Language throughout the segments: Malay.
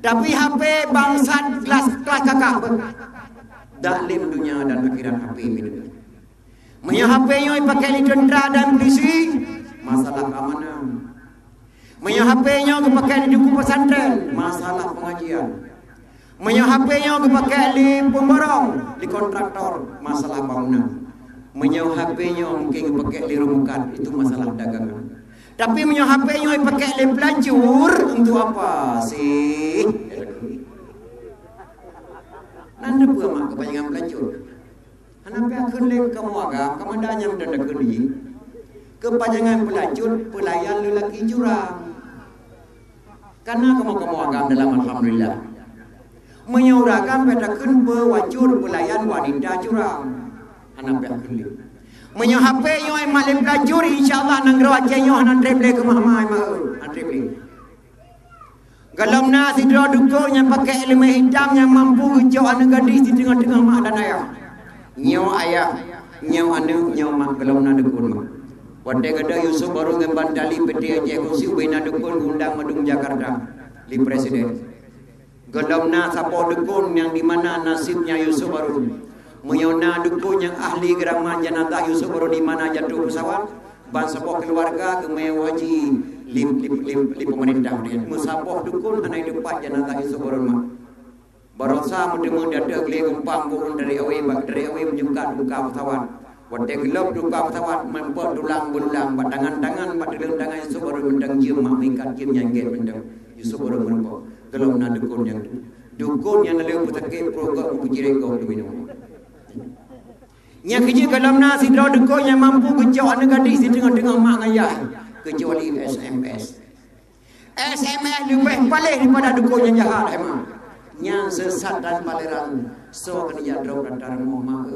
Tapi HP bangsat kelas kakak dak lim dunia dan akhirat HP ini. Menyo HP nyo pakai di tentera dan polisi, masalah keamanan. Menyo HP nyo pakai di duku pesantren, masalah pengajian. Menyo HP nyo pakai di pemborong, di kontraktor, masalah bangunan. Menyo HP nyo mungkin pakai di rumukan, itu masalah dagangan. Tapi menyo HP nyo pakai di pelacur, untuk apa sih? Nanda pun mak kebanyakan pelacur. Kenapa akan lek kamu agak kamandanya mendadak gede? Kepanjangan pelacur pelayan lelaki curang. Karena kamu agak dalam alhamdulillah menyuarakan bedakan pewacur pelayan wanita curang. Kenapa akan lek? Menyo HP yo malim pelacur insyaallah nang rawace yo nan treble ke mahmai mah treble. Galam nasi dua dukun yang pakai ilmu hitam yang mampu jauh anak gadis di tengah-tengah mak dan ayah. Nyaw ayah, nyaw anu, nyaw mak galam na dukun mak. Wadai kada Yusuf baru ngemban tali peti aja kursi ubena dukun undang madung Jakarta di presiden. Galam na sapo dukun yang di mana nasibnya Yusuf baru. Menyona dukun yang ahli geraman jenazah Yusuf baru di mana jatuh pesawat. Ban sapo keluarga kemewaji lim pemerintah dia musapoh dukun anai depan jenazah Yusuf Barun barosa mudemu dada gele gempam burun dari awe menjungkat duka pesawat wadai gelap duka pesawat mempot tulang belulang batangan-tangan bateleng tangan Yusuf Barun mendang jiem mak mingkat jiem nyangget mendang Yusuf Barun mempot gelap na dukun yang naleu putakip program pujireko minum nya kerja dalam nasi draw dukun yang mampu kejauh anak gadis di tengah-tengah mak ayah kecuali SMS lebih paling daripada dukun yang jahat emang yang sesat dan paleran so kena jadrau dan mama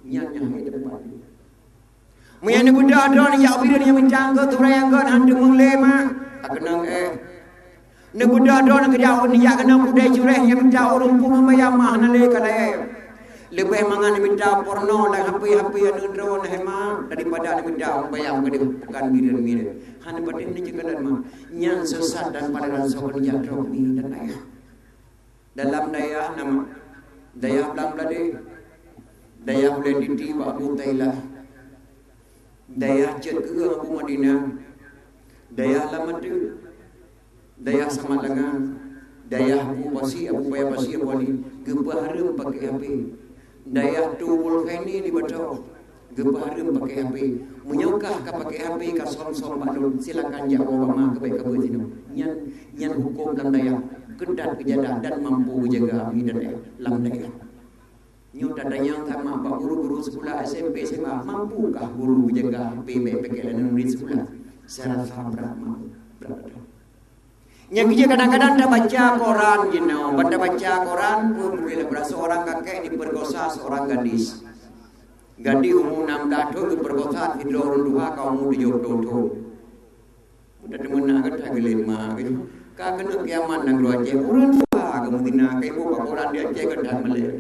yang depan menyan budak ada ni ya bila dia mencangga tu rayangan hande menglema akenang ne budak ada nak jauh ni ya kena budai cureh yang menjauh rumpung mayamah nale kalai lebih mangan minta porno dan HP yang drone hema daripada minta bayang ke bukan mirin hanya pada ini juga dan yang sesat dan pada rasa jadrau ni dan ayah dalam daya nama daya belang belade daya boleh ditiba Abu Tailah daya cet ke Abu Madinah daya lamatu daya sama lengan daya Abu Pasi Abu Wali gebaharum pakai HP daya tubul feni di bacau gebaharum pakai HP menyokah ka pakai HP ka som balun silakan jawab ma kebaik-kebaik sini nyan hukum dan daya kedat kejadah dan mampu jaga hidup lam daya nyu dadanya sama pak guru-guru sekolah SMP SMA mampukah guru jaga HP pakai dan murid sekolah secara faham berapa yang kerja kadang-kadang dah baca koran pada baca koran bila berasa seorang kakek diperkosa seorang gadis umur 6 tahun diperkosa hidro orang dua kaum 7 tahun udah demen agak tak gelema gitu kagak kiamat nang dua cek orang dua kemudian kayak buka koran dia cek kedan melek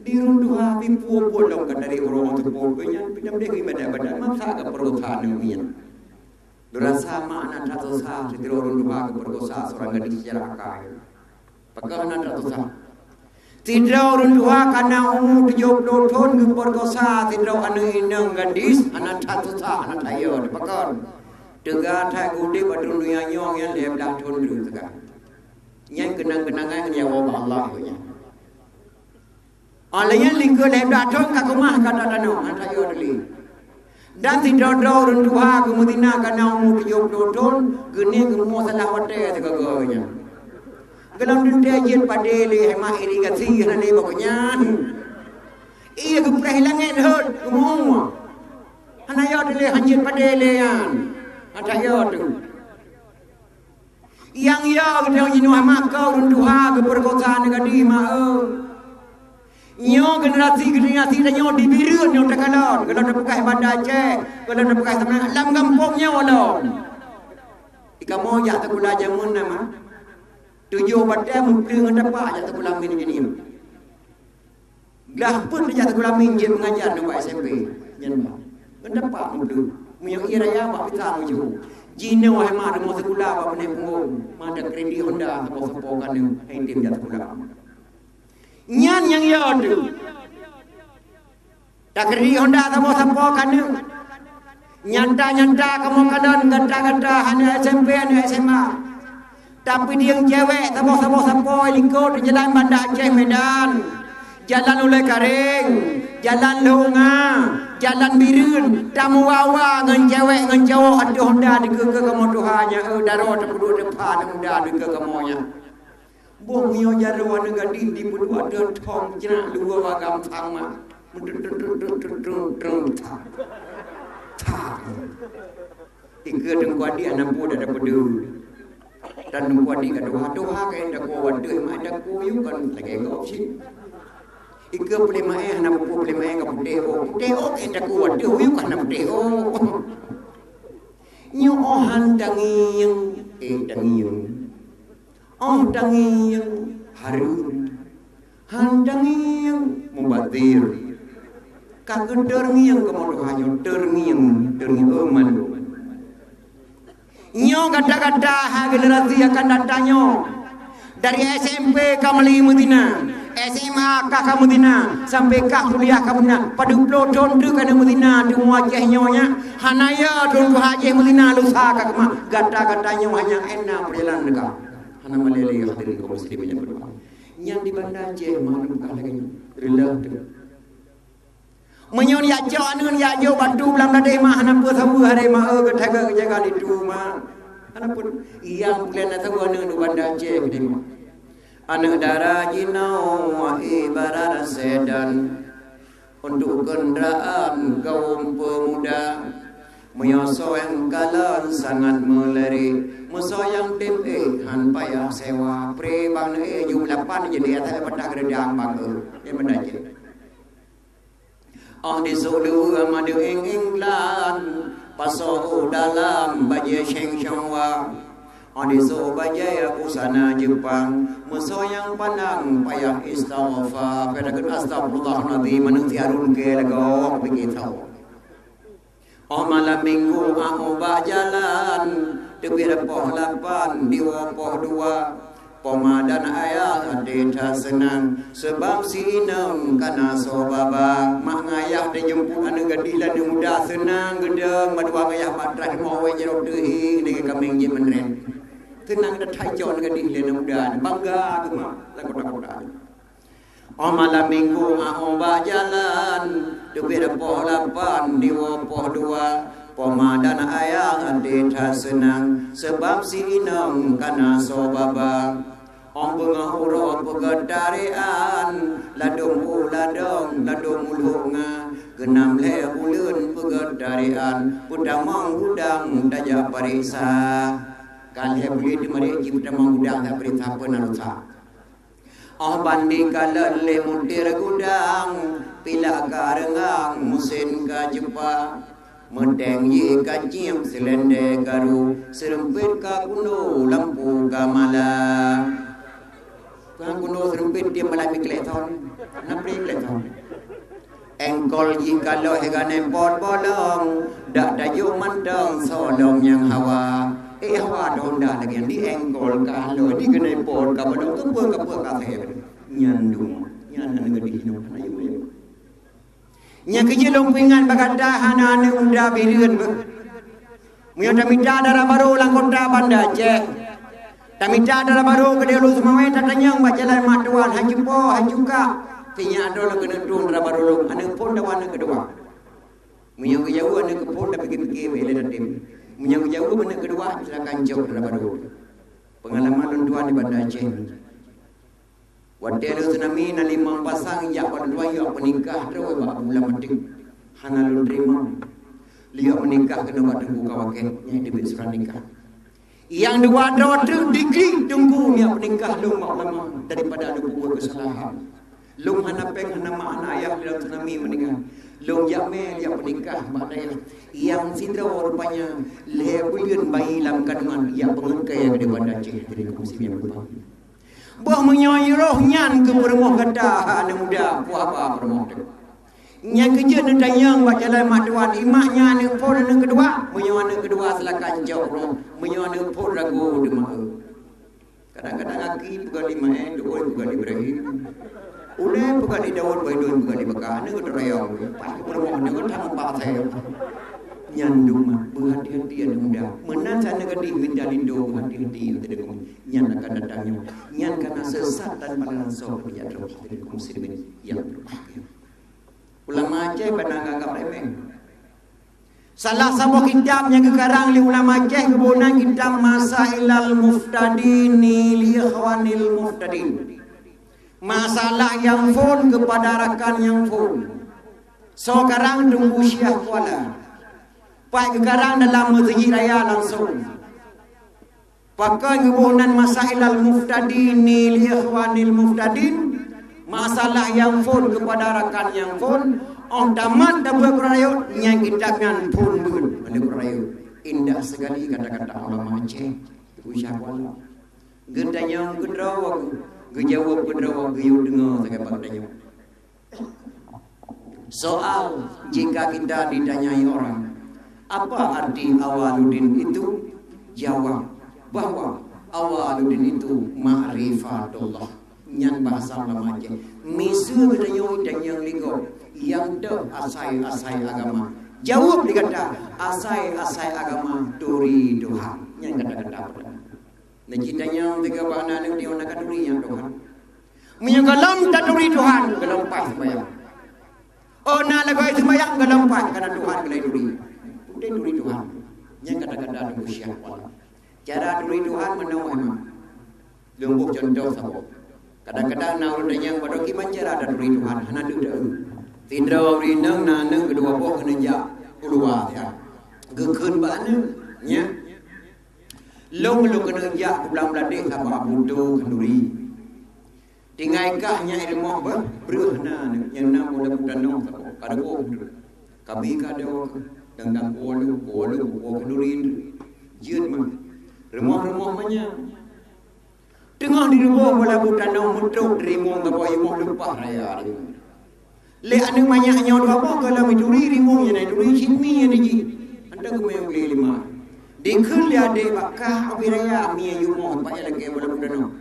di orang dua pimpu bolong dari orang tu pokoknya pinjam dia ibadah masa ke perkosa nemian Durang sama anak satu sah, setiap orang dua keperkosa seorang gadis secara akal. Pakai anak satu sah. Tidak orang dua karena umur 70 tahun keperkosa, tidak anak inang gadis, anak satu sah, anak tayo. Pakai. Tegak tak gudi pada dunia nyong yang dia dah tahun dulu tegak. Yang kenang-kenangan yang wabah Allah punya. Alanya lingkar dia dah tahun kakumah kata danau, anak tayo dulu. Dan tidak ada orang tua kemudian karena umur 70 tahun geni kemu salah wate segaganya. Kalau dunia jen padeli hema irigasi nane pokoknya. Iya keprehilangan hot kemu. Hana yo dele hanjin padelian. Ada yo tu. Yang yo kita jinu makau orang tua keperkosaan negadi mau. Nyo generasi dan nyo dibirun nyo takalon kalau nak pakai bandar Aceh kalau nak pakai sama lam kampungnya walau ika moja tak kula jamun nama tujuh pada mungkin dapat aja tak kula min jadi dah pun aja tak kula min je mengajar nak SMP nyen ba dapat mungkin munyo ira ya ba kita muju Jina wahai mak demo sekula apa benih punggung. Mada kredit Honda sepo-sepokan yang tim jatuh sekula. Nyan yang ya tu. Tak kredit Honda sepo-sepokan yang nyanta-nyanta kamu kadang gata-gata hanya SMP hanya SMA. Tapi dia yang cewek sepo-sepo lingkut di jalan Banda Aceh Medan. Jalan Ulai Karing, Jalan Lunga, Jalan Birun, tamu wawa ngan cewek ngan cowok ada Honda di ke kamu Tuhannya, daro terpadu depan Honda di ke kamunya. Bong yo jaro wana gadi di pudu ada thong jena luwa wagam sama. Tiga dengkuat dia nampu dah dapat du. Dan dengkuat dia doa kain dah kuat dia ada kuyukan lagi kau sih. Ika boleh main, nak boleh mainกับTeo kita kuat dia huyuk kan nak Teo. Nyo ohan dangiyang, dangiyang. Oh dangiyang harun, han dangiyang mubatir. Kagak dengiyang kemodohannya, dengiyang aman. Nyo kata-kata generasi akan datangnya dari SMP Kamali Medina. SMA kah kamu Medina sampai kah kuliah kamu Medina pada peloton tu kan Medina tu wajah nyonya hanaya tu haji Medina lusa kah kemah gata-gatanya hanya enak perjalanan dekat hana malele hadirin kaum muslimin yang berbahagia yang di Banda Aceh mana bukan lagi relak tu menyon ya jo anun ya jo batu belam ladai mah hana pu sabu hari mah ke jaga jaga itu mah hana pun yang bulan tahu anun Banda Aceh ke mah anak darah jinau ibarat sedan untuk kenderaan kaum pemuda menyosong kalan sangat meleri mesoyang tim han payah sewa pre bang jumlah pan jadi atas pada gedang bang mendaje di sulu amadu inglan paso dalam baje sheng shongwa Adiso bajaya pusana Jepang musoyang pandang payah istighfar pedagang astagfirullah nabi manuti arun ke lago begitu malam minggu ba jalan tepi poh 8 di poh 2 pemadan ayah deta senang sebab sinang kana sobaba mak ngayah de jemput anu gadilan muda senang gedeng madua ngayah patras mau we jero deui de kameng je menren tenang dah tajon ke di lena muda bangga ke mak la kota-kota malam minggu ba jalan tepi poh 8 di poh 2 pemadan ayah deta senang sebab sinang kana sobaba pengahuro pegadarian ladung ladung ulunga genam le ulun pegadarian pudamang udang daya parisa kalhe buli di mari pudamang udang da perintah penalusa bandi kalale mudir gudang pila karengang musin ka jepa medeng ye kacim selende garu serempit ka kuno lampu kamala Kang kuno serempit dia malami kleton napri kleton engkol ji kalau hegane pot bolong dak dayu mandang solong yang hawa hawa donda lagi di engkol kalau di gene pot ka bolong kepul ka se nyandung nyanan ngedi hinu ayu nya kejelong pingan bagada hanane unda bireun muya tamita dara baru lang kota Banda Aceh tamita dara baru ke delu semua tatanyang bacalan matuan hajupo hajuka tinya ado kena tun dara baru ane pon dawan kedua muya jauh ane ke pon da pergi wele datim muya jauh ane kedua silakan jauh dara baru pengalaman tuan di Banda Aceh Wadelu tsunami na limang pasang ya wadwa ya menikah terus ba bulan metik hanalun terima liya menikah kena buat tunggu kawaken nya dibit surat nikah yang dua tu digri tunggu nya menikah lum lama daripada ada buat kesalahan lum hanapeng hanama anak ayah dalam tsunami menikah lum yakme ya menikah maknanya yang sindra rupanya lebuyun bayi dalam kandungan yang pengekai yang di Banda Aceh dari musim yang berbahagia Bah menyoy roh nyan ke permoh kata anak muda puah apa permoh tu. Yang kerja ni tayang buat jalan mak tuan. Imaknya ni pun ni kedua. Menyawa ni kedua selakan jauh. Menyawa ni pun ragu demak. Kadang-kadang aki bukan di main, Daud bukan di Ibrahim. Ulai bukan di Daud, Baidun bukan di Mekah. Ni kata raya. Pas bermohon ni kata nampak saya. Nyandung mah berhati-hati yang muda. Menasa negara minta lindo berhati-hati tidak kamu. Nyan akan datangnya. Nyan karena sesat dan malansau kebijakan dari muslimin yang berbahagia. Ulama Aceh pada anggap remeh. Salah satu kitab yang dikarang oleh ulama Aceh kebunan kitab Masailal Muftadini li ikhwanil muftadin. Masalah yang full kepada rakan yang full. So karang tunggu Syekh Kuala. Pak kekarang dalam masjid raya langsung. Pakai kebunan Masailal Muftadini li ikhwanil muftadin. Masalah yang full kepada rakan yang full. On tamat dapat kerayu yang kita kan pun bun pada kerayu. Indah sekali kata-kata ulama Aceh. Usyah wala. Gedanya gedraw, gejawab gedraw, geyu dengar saya padanya. Soal jika kita ditanyai orang, apa arti Awaluddin itu? Jawab bahwa Awaluddin itu ma'rifatullah. Yang bahasa ulama Aceh. Misu gedanya yang ligo. Yang dah asai-asai agama. Jawab dikata asai-asai agama duri Tuhan. Yang kata-kata apa? Dan citanya tiga bahana ni dia nak duri yang Tuhan. Menyegalam tak duri Tuhan gelampai sembahyang. Oh nak lagai sembahyang gelampai karena Tuhan gelai duri. Udah duri Tuhan. Yang kata-kata dulu siapa? Cara duri Tuhan menau emang. Lembuk contoh sabo. Kadang-kadang nak yang pada kiman cara ada duri Tuhan. Hana dah. Tindra rinang nanang kedua buah kena jak keluar ya. Gekun bana nya. Long kena jak pulang beladik sama butuh kenduri. Tinggal kahnya ilmu apa? Berhna yang nak mula danau sama kada ko. Kabi kada dengan kolu kenduri jeut mah. Remah-remah manya. Tengah di rumah bola danau mutuk rimong apa imong lupa raya. Le anu banyak nyawa dua apa kalau mencuri rimung yang naik duri cinmi yang ni anda kemana boleh lima dikul dia de bakah abiraya mi ayumo banyak lagi bola budano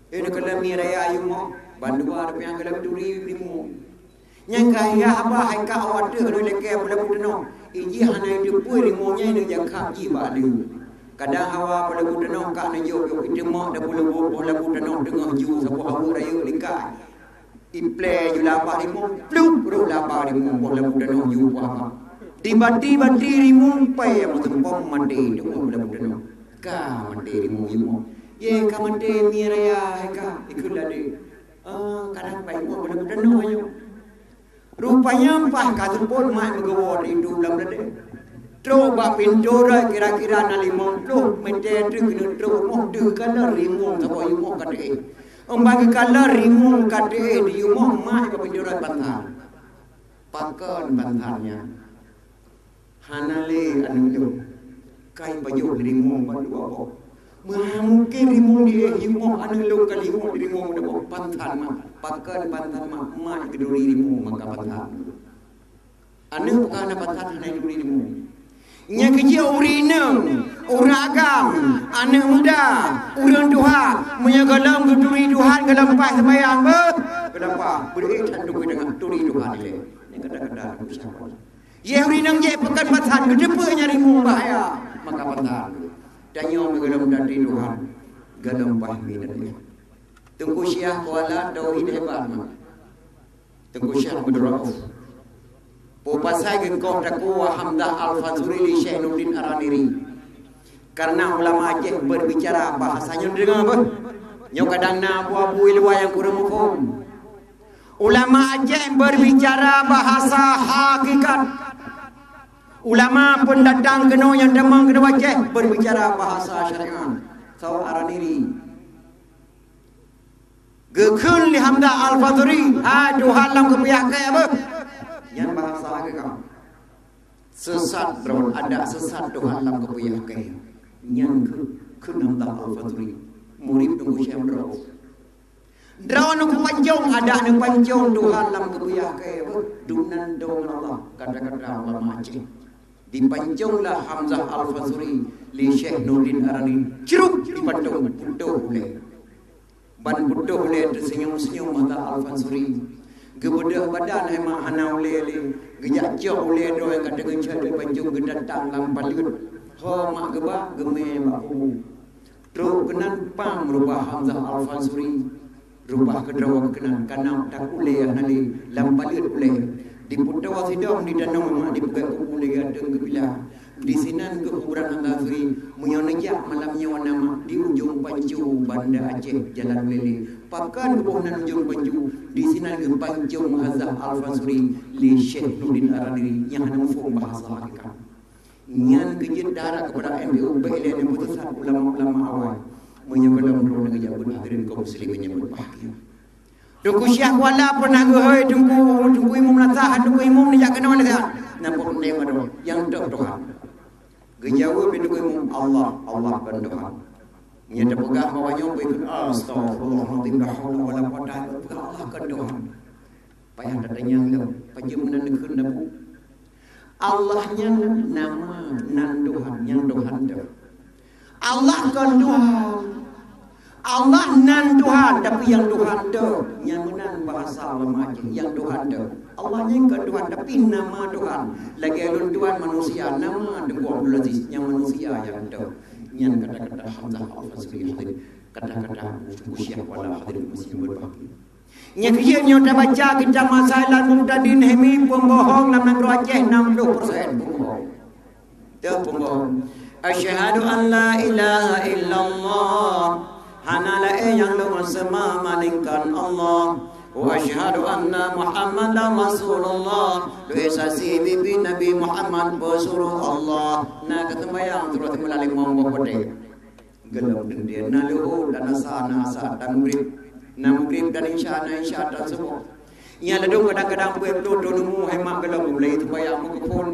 ini kalau mi raya ayumo bandua ada yang kalau duri rimung yang kaya apa hai ka awat kalau lagi bola budano iji hana itu pun rimungnya ini yang kaji balu kadang hawa bola budano ka najuk itu mau dah bola budano dengar ju sebuah hawa raya likai Imple julapa rimung pluk ru lapa rimung bola budano ju apa tiba-tiba rimung pai am tempom mandi dong bola budano ka mandi rimung ju ye ka mandi miraya ka ikulade kadang pai bola budano ayo rupanya pah ka tempon mai megawo itu dalam dade coba pintura kira-kira na limong pluk mende tu tro mo tu kana rimung sabo yu mo kade Bagi kala rimung kade di umum mak ke penjurat bantal. Pakan bantalnya. Hanale anu tu. Kai baju rimung bandu apa. Mungkin rimung dia umum anu lu kali umum rimung dah bantal mak. Pakan bantal mak ke duri rimung maka bantal. Anu bukan bantal hanai duri rimung. Nya kerja urinam, uragam, anak muda, urang Tuhan, menyagalam keduri Tuhan gelampai sembahyang gelampai beri tanduk dengan duri Tuhan ini. Ini kata-kata usaha. Ye urinam ye pekan batan kedepannya rimu bahaya maka batan. Dan yang gelam dari Tuhan gelampai minat. Tunggu Syekh Kuala tauhid hebat mak. Tunggu Syekh Abdurrauf. Popasai gengkau takwa Hamdah Al-Fazuri li Syekh Nuruddin Araniri. Karena ulama Aceh berbicara bahasanya dengar apa? Nyok kadang na abu-abu ilwa yang kurang mufhum. Ulama Aceh berbicara bahasa hakikat. Ulama pendatang kena yang demang kena Aceh berbicara bahasa syariat. So Araniri. Gekun li Hamdah Al-Fazuri. Tuhan lam kepiak ke apa? Yang bahasa agama sesat drone ada sesat Tuhan dalam kepuyakan yang ke Hamdah Al-Fazuri murid tunggu Syekh Abdurrauf Draw nu panjang ada nu panjang Tuhan lam kebuyah ke dunan dong Allah kata-kata Allah macam dipanjanglah Hamzah Al-Fasuri li Syekh Nurdin Arani ceruk dipanjang putuh boleh ban putuh boleh tersenyum-senyum mata Al-Fasuri gebedah badan emang hanau lele gejak jauh boleh doa kata gencet dipanjang gedatang lam palut ho mak gebah geme bahu teruk kenan pang rubah Hamzah Al-Fasuri rubah kedrawa kenan kanam tak boleh nali lam palut boleh di putawa sidang di danau mak di pegang boleh gadeng gebila di sinan ke kuburan Al-Fasuri menyonejak malamnya nama di ujung Pancu Banda Aceh Jalan Lele pakan kebunan ujung Pancu di sinan ke Pancu Hazah Al-Fasuri li Syekh Nurdin Arani yang mufhum bahasa hakikat nyan kejut darah kepada MBU BLN yang putusan ulama-ulama awal menyebabkan mereka ngejak hadirin kaum muslimin yang berbahagia. Duku Syekh wala pernah gehoi tunggu imam natah tunggu imam ni jak kena mana dah. Nampak ni mana yang dak Tuhan. Gejawa bin imam Allah kan Tuhan. Nya dak pegah bawanya ikut astagfirullahalazim la haula wala quwwata illa billah Allah kan Tuhan. Payah datanya lau panjang menandakan nabu. Allahnya nama nan Tuhan yang Tuhan dah. Allah kan Tuhan. Allah nan Tuhan tapi yang Tuhan dah. Yang menan bahasa ulama yang Tuhan dah. Allahnya kan Tuhan tapi nama Tuhan. Lagi alun Tuhan manusia nama Dengku Abdul Aziz yang manusia yang dah. Yang kata-kata Hamzah Al-Fasuri hadirin. Kata-kata Syekh wala hadirin muslim berbahagia. Nya kieu dah baca kita masalah mutadin hemi pembohong dalam negeri Aceh 60% pembohong. Teu pembohong. Asyhadu an la ilaha illallah hanala yang lu sama malingkan Allah wa asyhadu anna Muhammadar Rasulullah lu sasi bibi Nabi Muhammad pesuruh Allah na ketembayang terus melalui monggo kote gelem dia nalu dan asa dan murid dan insya dan semua nya ladung kadang-kadang buat dodo nemu hemat gelem mulai tembayang mengepun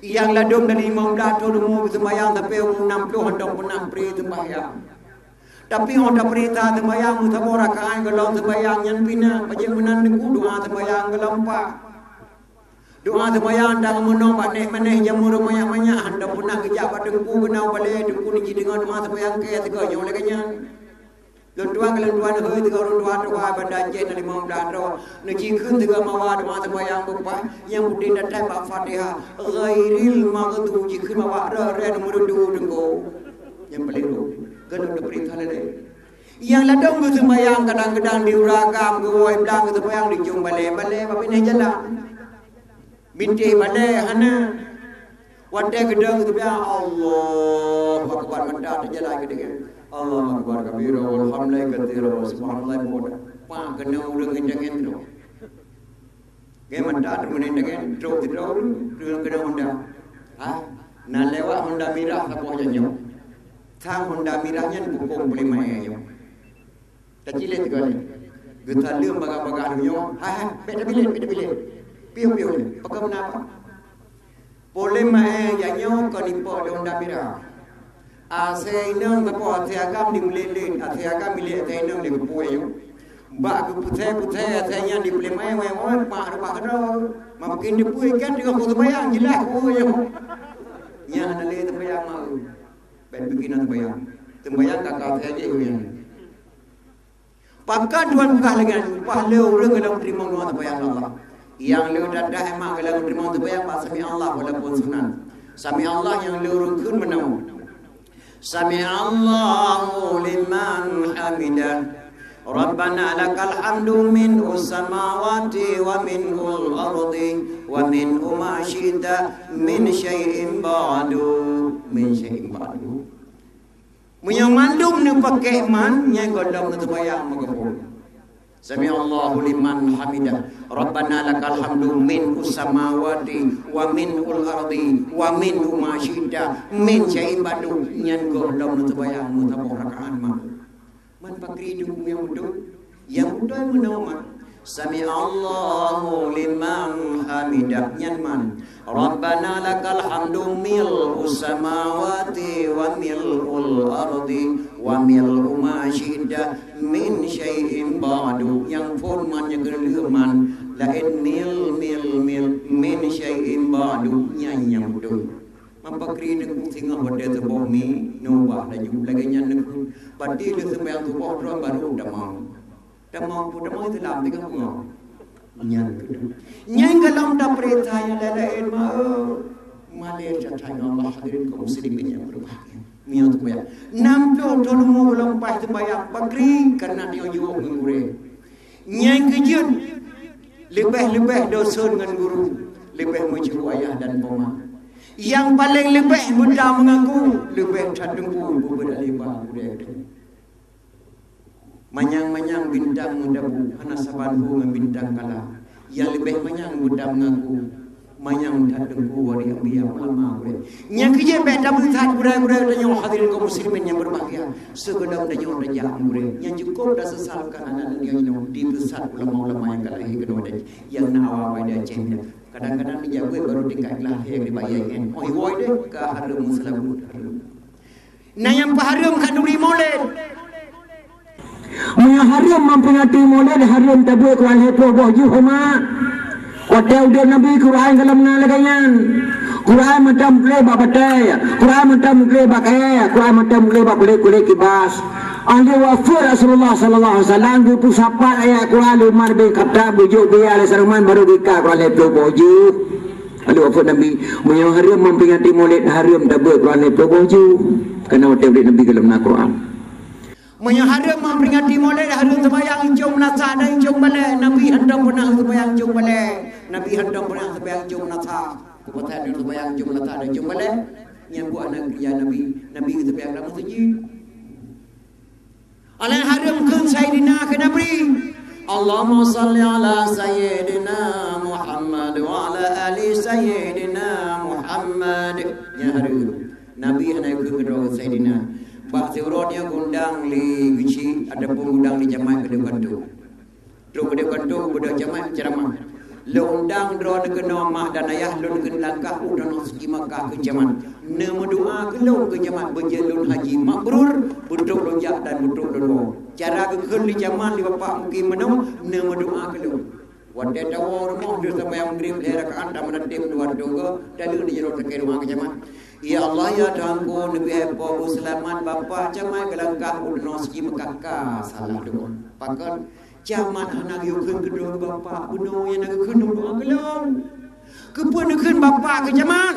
yang ladung dari imam dato nemu tembayang tapi 60 hendak pernah pri tembayang tapi honda perintah tembayang mutabora kaan gelem tembayang yang pina pajak menan deku doa tembayang gelampa doa tembayang dan menomba nek maneh jamur banyak-banyak hendak pernah kejap dengku kenau balik dengku ni dengan doa tembayang ke teganya oleh kanya Lentuan hoi tiga orang doa pada jen dari Imam Dato. Neki kun tiga mawa doa tembayang bupa yang mudin datang bab Fatihah. Ghairil maghdubi kun mawa re nomor 2 dengko. Yang paling lu. Kan udah perintah lele. Yang ladang tu tembayang kadang-kadang diuragam goi belang tembayang dijung bale tapi ni jalan. Binti bale hana. Wate gedang tembayang Allah akbar manda terjalan gede. Allah akbar kabira walhamdulillah katsira wa subhanallah moda pa kena urang ngenjang tu ge manda termene dengan drop urang kena Honda na lewat Honda Mirah apa janyo thang Honda Mirahnya pukung boleh mai yo kecil tu kali geta leum baga-baga yo beda bilik piu pakai menapa boleh mai janyo ko nipo Honda Mirah Asainang tapo atiagam di melelin atiagam milik atainang di kepuai mbak ke putih atainya di pelemai wai pak kena mungkin di puai kan dengan foto bayang jelas puai nya nale tembayang mau ben bikin tembayang kakak saja yang pakat tuan bukan lagi pahala orang kalau terima doa tembayang Allah yang lu dadah emang kalau terima tembayang pas sami Allah walaupun sunan sami Allah yang lu rukun menau Sami Allahu liman hamidah Rabbana lakal hamdu minus samawati wa minul ardi wa min ma syi'ta min syai'in ba'du Munyang mandum ni pakai man yang godam tu bayang magapun Sami Allahu liman hamidah Rabbana lakal hamdu minus samawati wa minul ardi wa min ma syi'ta min syai'in ba'du yang godam tu bayang mutabarakahan man pakri du yang mudah menawma Sami Allahu liman hamidah. Nyanman. Rabbana lakal hamdu mil'u samawati wa mil'ul ardi wa mil'u ma syi'ta min syai'in ba'du. Yang forman yang geluman lain mil min syai'in ba'du. Nyanyam betul. Mempakri nak tengah pada sebuah mi nubah dan juga lagi nyan nak padi le sembahyang subuh terus baru dah mau itu lah tengah ngau nyan kalam dah perintah yang lain malir catai Allah hadirin kaum muslimin yang berbahagia mian sembahyang nampu tolong lompat sembahyang pakri kerana dia juga ngure nyan kejut lebih dosa dengan guru lebih menceru ayah dan poma. Yang paling lebih mudah mengaku lebih cadengku berbeda manyang bintang mendabu hana sabanku membintang kala yang lebih manyang mudah mengaku manyang cadengku wari ambiya ulama yang kerja beda butat budak-budak dan yang hadirin kaum muslimin yang berbahagia segedang dan yang rejak yang cukup dah sesalkan anak yang di pusat ulama-ulama yang kalahi kedua yang nawa pada cengnya. Kadang-kadang dijaga baru dikatlah yang dibayarkan. Woi deh ke harum selabut. Nah yang harum kan duri moled. Yang harum memperingati moled harum tabu kuan hepo boju homa. Hotel dia Nabi Quran kalau menalakannya. Quran macam kleba batai, Quran macam kleba kaya, Quran macam kleba kulit kibas. Anda wafat Rasulullah sallallahu alaihi wasallam itu sapat ayat Quran Umar bin Khattab bujuk dia oleh Salman baru dikah Quran itu boju. Anda wafat Nabi yang harum memperingati Maulid harum tabu Quran itu boju. Kerana hotel dia Nabi dalam Al-Quran. Yang harum memperingati Maulid harum sembahyang jom nasa dan jom balik. Nabi hendak pernah sembahyang jom balik. Nabi hendak pernah sembahyang jom nasa. Kebetulan dia sembahyang jom nasa dan jom balik. Yang buat ya Nabi sembahyang dalam masjid. Ala haramkan Sayyidina ke Nabi. Allahumma salli ala Sayyidina Muhammad wa ala ali Sayyidina Muhammad. Ya harum Nabi hendak kedua Sayyidina. Bak seurutnya gundang li gici ada pun gundang di jamaah kedua kantu. Terus kedua kantu budak jamaah ceramah. Undang drone ke nomah dan ayah lun ke langkah udan segi Makkah ke zaman. Nama doa ke lun ke zaman berjalun haji mabrur, butuh lonjak dan butuh doa. Cara ke di zaman di bapak mungkin menang nama doa ke lun. Wadah tahu rumah dia sampai yang grip daerah ke anda menantim dua doa dan lu di jeruk ke rumah ke zaman. Ya Allah ya Tuhanku Nabi Abu selamat bapak zaman ke langkah udan segi Makkah salah doa. Pakai Jaman anak yukun kedua bapa bunuh yang nak kena doa kelam. Kepunakan bapa ke jaman.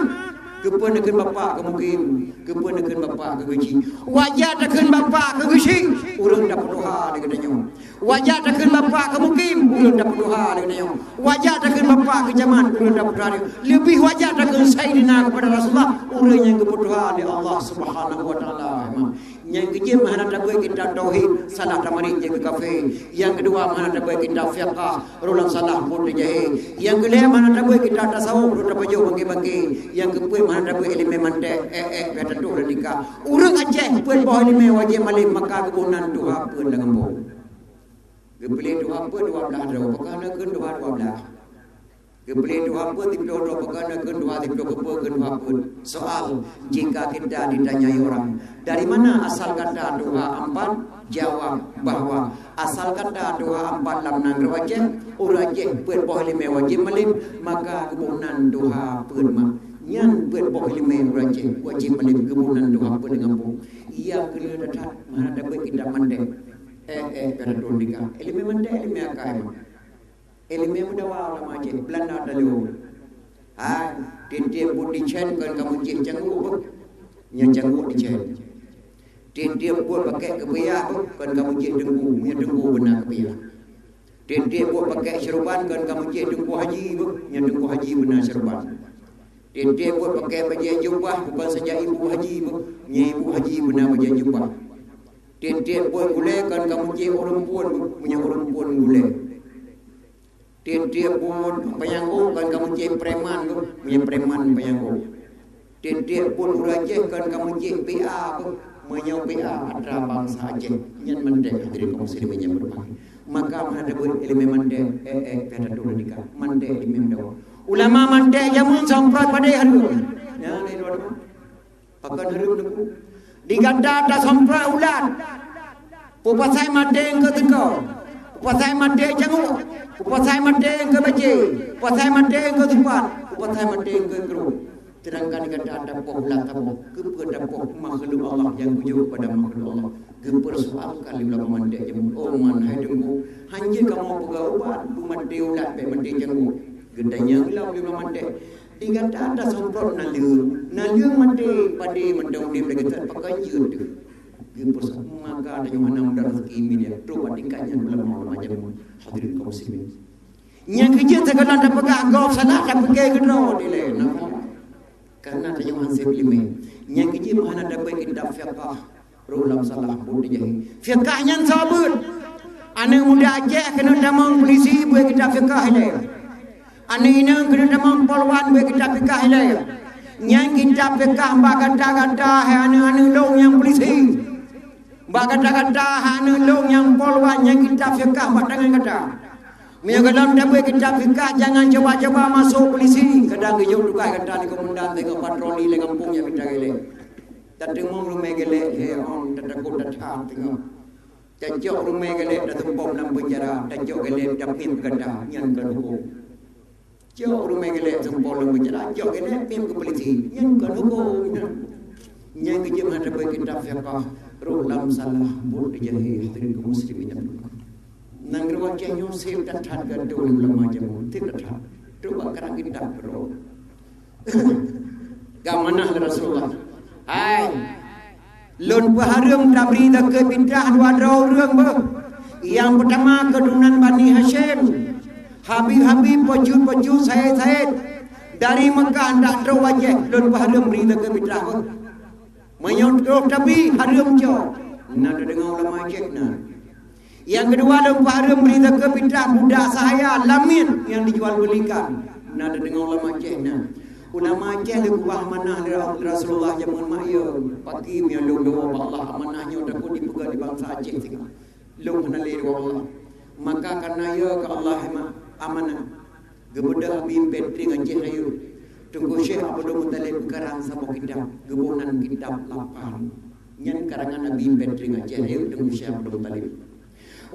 Kepunakan bapa ke mukim. Kepunakan bapa ke gaji. Wajah takkan bapa ke gaji. Urang dapat doa dengan dia. Wajah takkan bapa ke mukim. Urang dapat doa dengan dia. Wajah takkan bapa ke jaman. Urang dapat doa. Lebih wajah takkan Sayyidina kepada Rasulullah. Urang yang kebutuhan di Allah Subhanahu Wa Taala. Yang ketiga mana tak boleh kita tauhid salah tamari je ke kafe. Yang kedua mana tak boleh kita fiqh rulang salah pun dijahil. Yang kelima mana tak boleh kita tasawuf ru tapajo bagi-bagi. Yang keempat mana tak boleh ilmu mantek kata tu dan nikah. Urang Aceh pun bawa ilmu wajib malik maka kebunan Tuhan pun dengan bo. Gebeli Tuhan pun 12 dah pakana ke 12. Gebeli Tuhan pun 32 pakana ke 2 pun. Soal jika kita ditanyai orang dari mana asal kata doa 4? Jawab bahawa asal kata doa 4 dalam nang wajib urajih pun boleh wajib malim maka kebunan doa pun mah nyan pun boleh urajih wajib malim kebunan doa pun dengan bu ia kena datang mana dapat kita mandek pada tondika ilmu mandek ilmu akai ilmu muda ulama je Belanda dulu tiap budi chen kan kamu cik canggu yang canggu di chen tiap buat pakai kebiak kan kamu cik dengku yang dengku benar kebiak tiap buat pakai syuruban kan kamu cik dengku haji yang dengku haji benar syuruban tiap buat pakai baju jubah bukan saja ibu haji yang ibu haji benar baju jubah tiap buat gulai kan kamu cik orang pun punya orang pun gulai tiap pun payangku kan kamu cik preman punya preman payangku tiap pun urajih kan kamu cik PA menyau PA adalah bangsa Aceh yang mendek hadirin kaum muslimin yang berbahagia maka mana buat elemen mande pada dulu nikah mande di memdawa ulama mande jamun samprat pada haru ya ni dua pakan haru niku diganda ada samprat ulat pupasai mande ke tengkau pupasai mande jangu pupasai mande ke baje pupasai mande ke tempat pupasai mande ke guru sedangkan diganda ada ulat tamu kepada makhluk Allah yang wujud pada makhluk Allah bersoal kali ulama mande jamu oh man hai dengku hanya kamu pegawai mande ulat pe mande jangu gendanya ulama mande tinggal ada semprot naliu mande padi mendong di begitu pakai jud bersoal maka ada yang mana mudah rezeki media coba tingkatnya ulama jamu hadirin kaum muslimin yang kerja segala dah pegang gau salah dah pakai kedro dile karena ada yang hasil lima yang kerja mana dapat kitab fiqh Rulam salah budi jahi. Fiqahnya sabut. Ane muda aja kena damang polisi buat kita fiqah ile. Ane ina kena damang polwan buat kita fiqah ile. Yang kita fiqah mbak kata-kata ane long yang polisi. Mbak kata-kata ane long yang polwan yang kita fiqah mbak tangan kata. Mia dalam dapat kita fiqah jangan coba-coba masuk polisi. Kadang kejauh dukai kata ni komandan tengok patroli le kampungnya kita ile. Tademong rumah gelek he on tadakut datang tengok. Tajok rumah gelek dah tumpom dalam penjara. Tajok gelek dah pim ganda yang hukum. Jok rumah gelek tumpom dalam penjara. Jok gelek pim ke polisi yang hukum. Yang kerja mana baik kita fiqah rulam salah bud jahi hadirin kaum muslimin. Nang ruang kenyo sel datang gadul ulama jamu tidak datang. Coba kerang kita bro. Gamanah Rasulullah. Hai lon paharum tabri dak pindah dua orang ber yang pertama keturunan Bani Hashim Habib pojud Said dari Mekah ndak tro wajah lon paharum beri dak pindah ber menyontok tabri harum jo nak dengar ulama cekna yang kedua lon paharum beri dak pindah budak saya Lamin yang dijual belikan nak dengar ulama cekna ulama Aceh le kubah manah Rasulullah jamun mahya pakim yang lu Allah amanahnya dapat dipegang di bangsa Aceh tengok lu menali Allah maka karena ya ke Allah amanah gebedah bim petring Aceh ayu tunggu Syekh Abdul Muttalib karang sabok kitab gebunan kitab lapang nyan karangan Nabi petring Aceh ayu tunggu Syekh Abdul Muttalib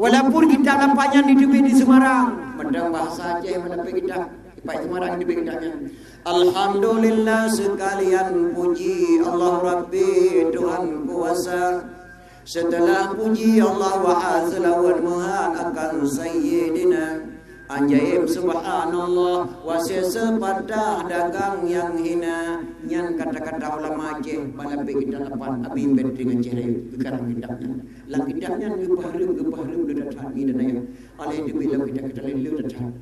walaupun kitab lapangnya diterbit di Semarang padang bahasa Aceh menepi kitab Pak Semarang di kitabnya Alhamdulillah sekalian puji Allah Rabbi Tuhan kuasa. Setelah puji Allah wa azlawan muha akan Sayyidina Anjaib subhanallah wasisa pada dagang yang hina. Yang kata-kata ulama Aceh balape kita lapan abi betring Aceh sekarang kitabnya. Lang kitabnya gepahrem datang ini dan ayat. Oleh itu bila kita lihat datang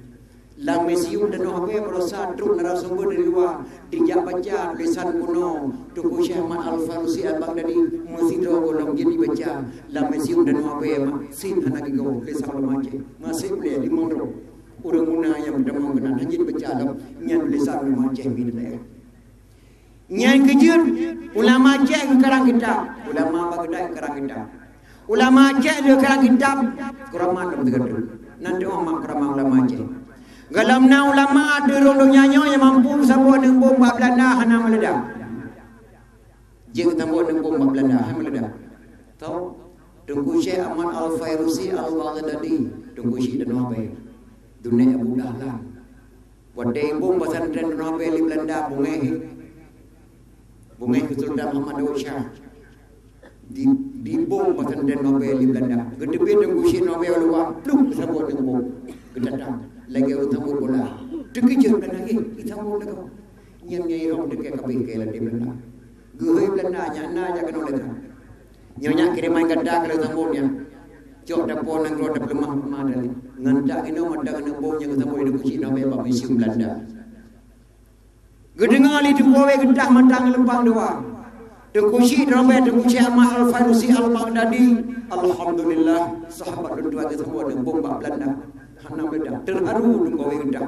lang mesiu dan apa berusaha truk narasumber dari luar dijak baca tulisan kuno Tuku Syekh Ahmad Al-Farusi Al-Baghdadi Musidro golong jadi baca lang mesiu dan apa sin anak go tulisan ulama Aceh masih boleh di Mondro orang guna yang berdamang kena hanya baca dalam nyan tulisan ulama Aceh ini dah nyan kejut ulama Aceh sekarang kita ulama Baghdad sekarang kita ulama Aceh sekarang kita keramat betul nanti orang keramat ulama Aceh galamna ulama ada rolo nyanyo yang mampu sabo nang bom bab Belanda hana meledak. Jeng tambo nang bom bab Belanda hana meledak. Tahu Tunggu Syekh Ahmad Al-Fairusi Al-Baghdadi Tunggu Syekh dan Nabi dunia Abu Dahlan wadai bom pesantren Nabi di Belanda bungai Sultan Muhammad Daud Shah di bom pesantren Nabi di Belanda gede-gede Tunggu Syekh Nabi luar pluk sabo nang bom kedatang lagi utama bola terkejut dan lagi kita mau lagi yang nyai orang dekat kabin ke di Belanda gue Belanda nyana jangan oleh nyonya kiriman ganda kalau tambunnya cok dapur nang roda lemah madali ngandak ino mandak nang bomnya ketemu di kuci nabe bab museum Belanda gedengali di kowe gendah mandang lempang dua de kuci nabe de kuci Ahmad Al-Farusi Al-Baghdadi alhamdulillah sahabat dua ketemu di bom bab Belanda hana beda terharu kowe gendah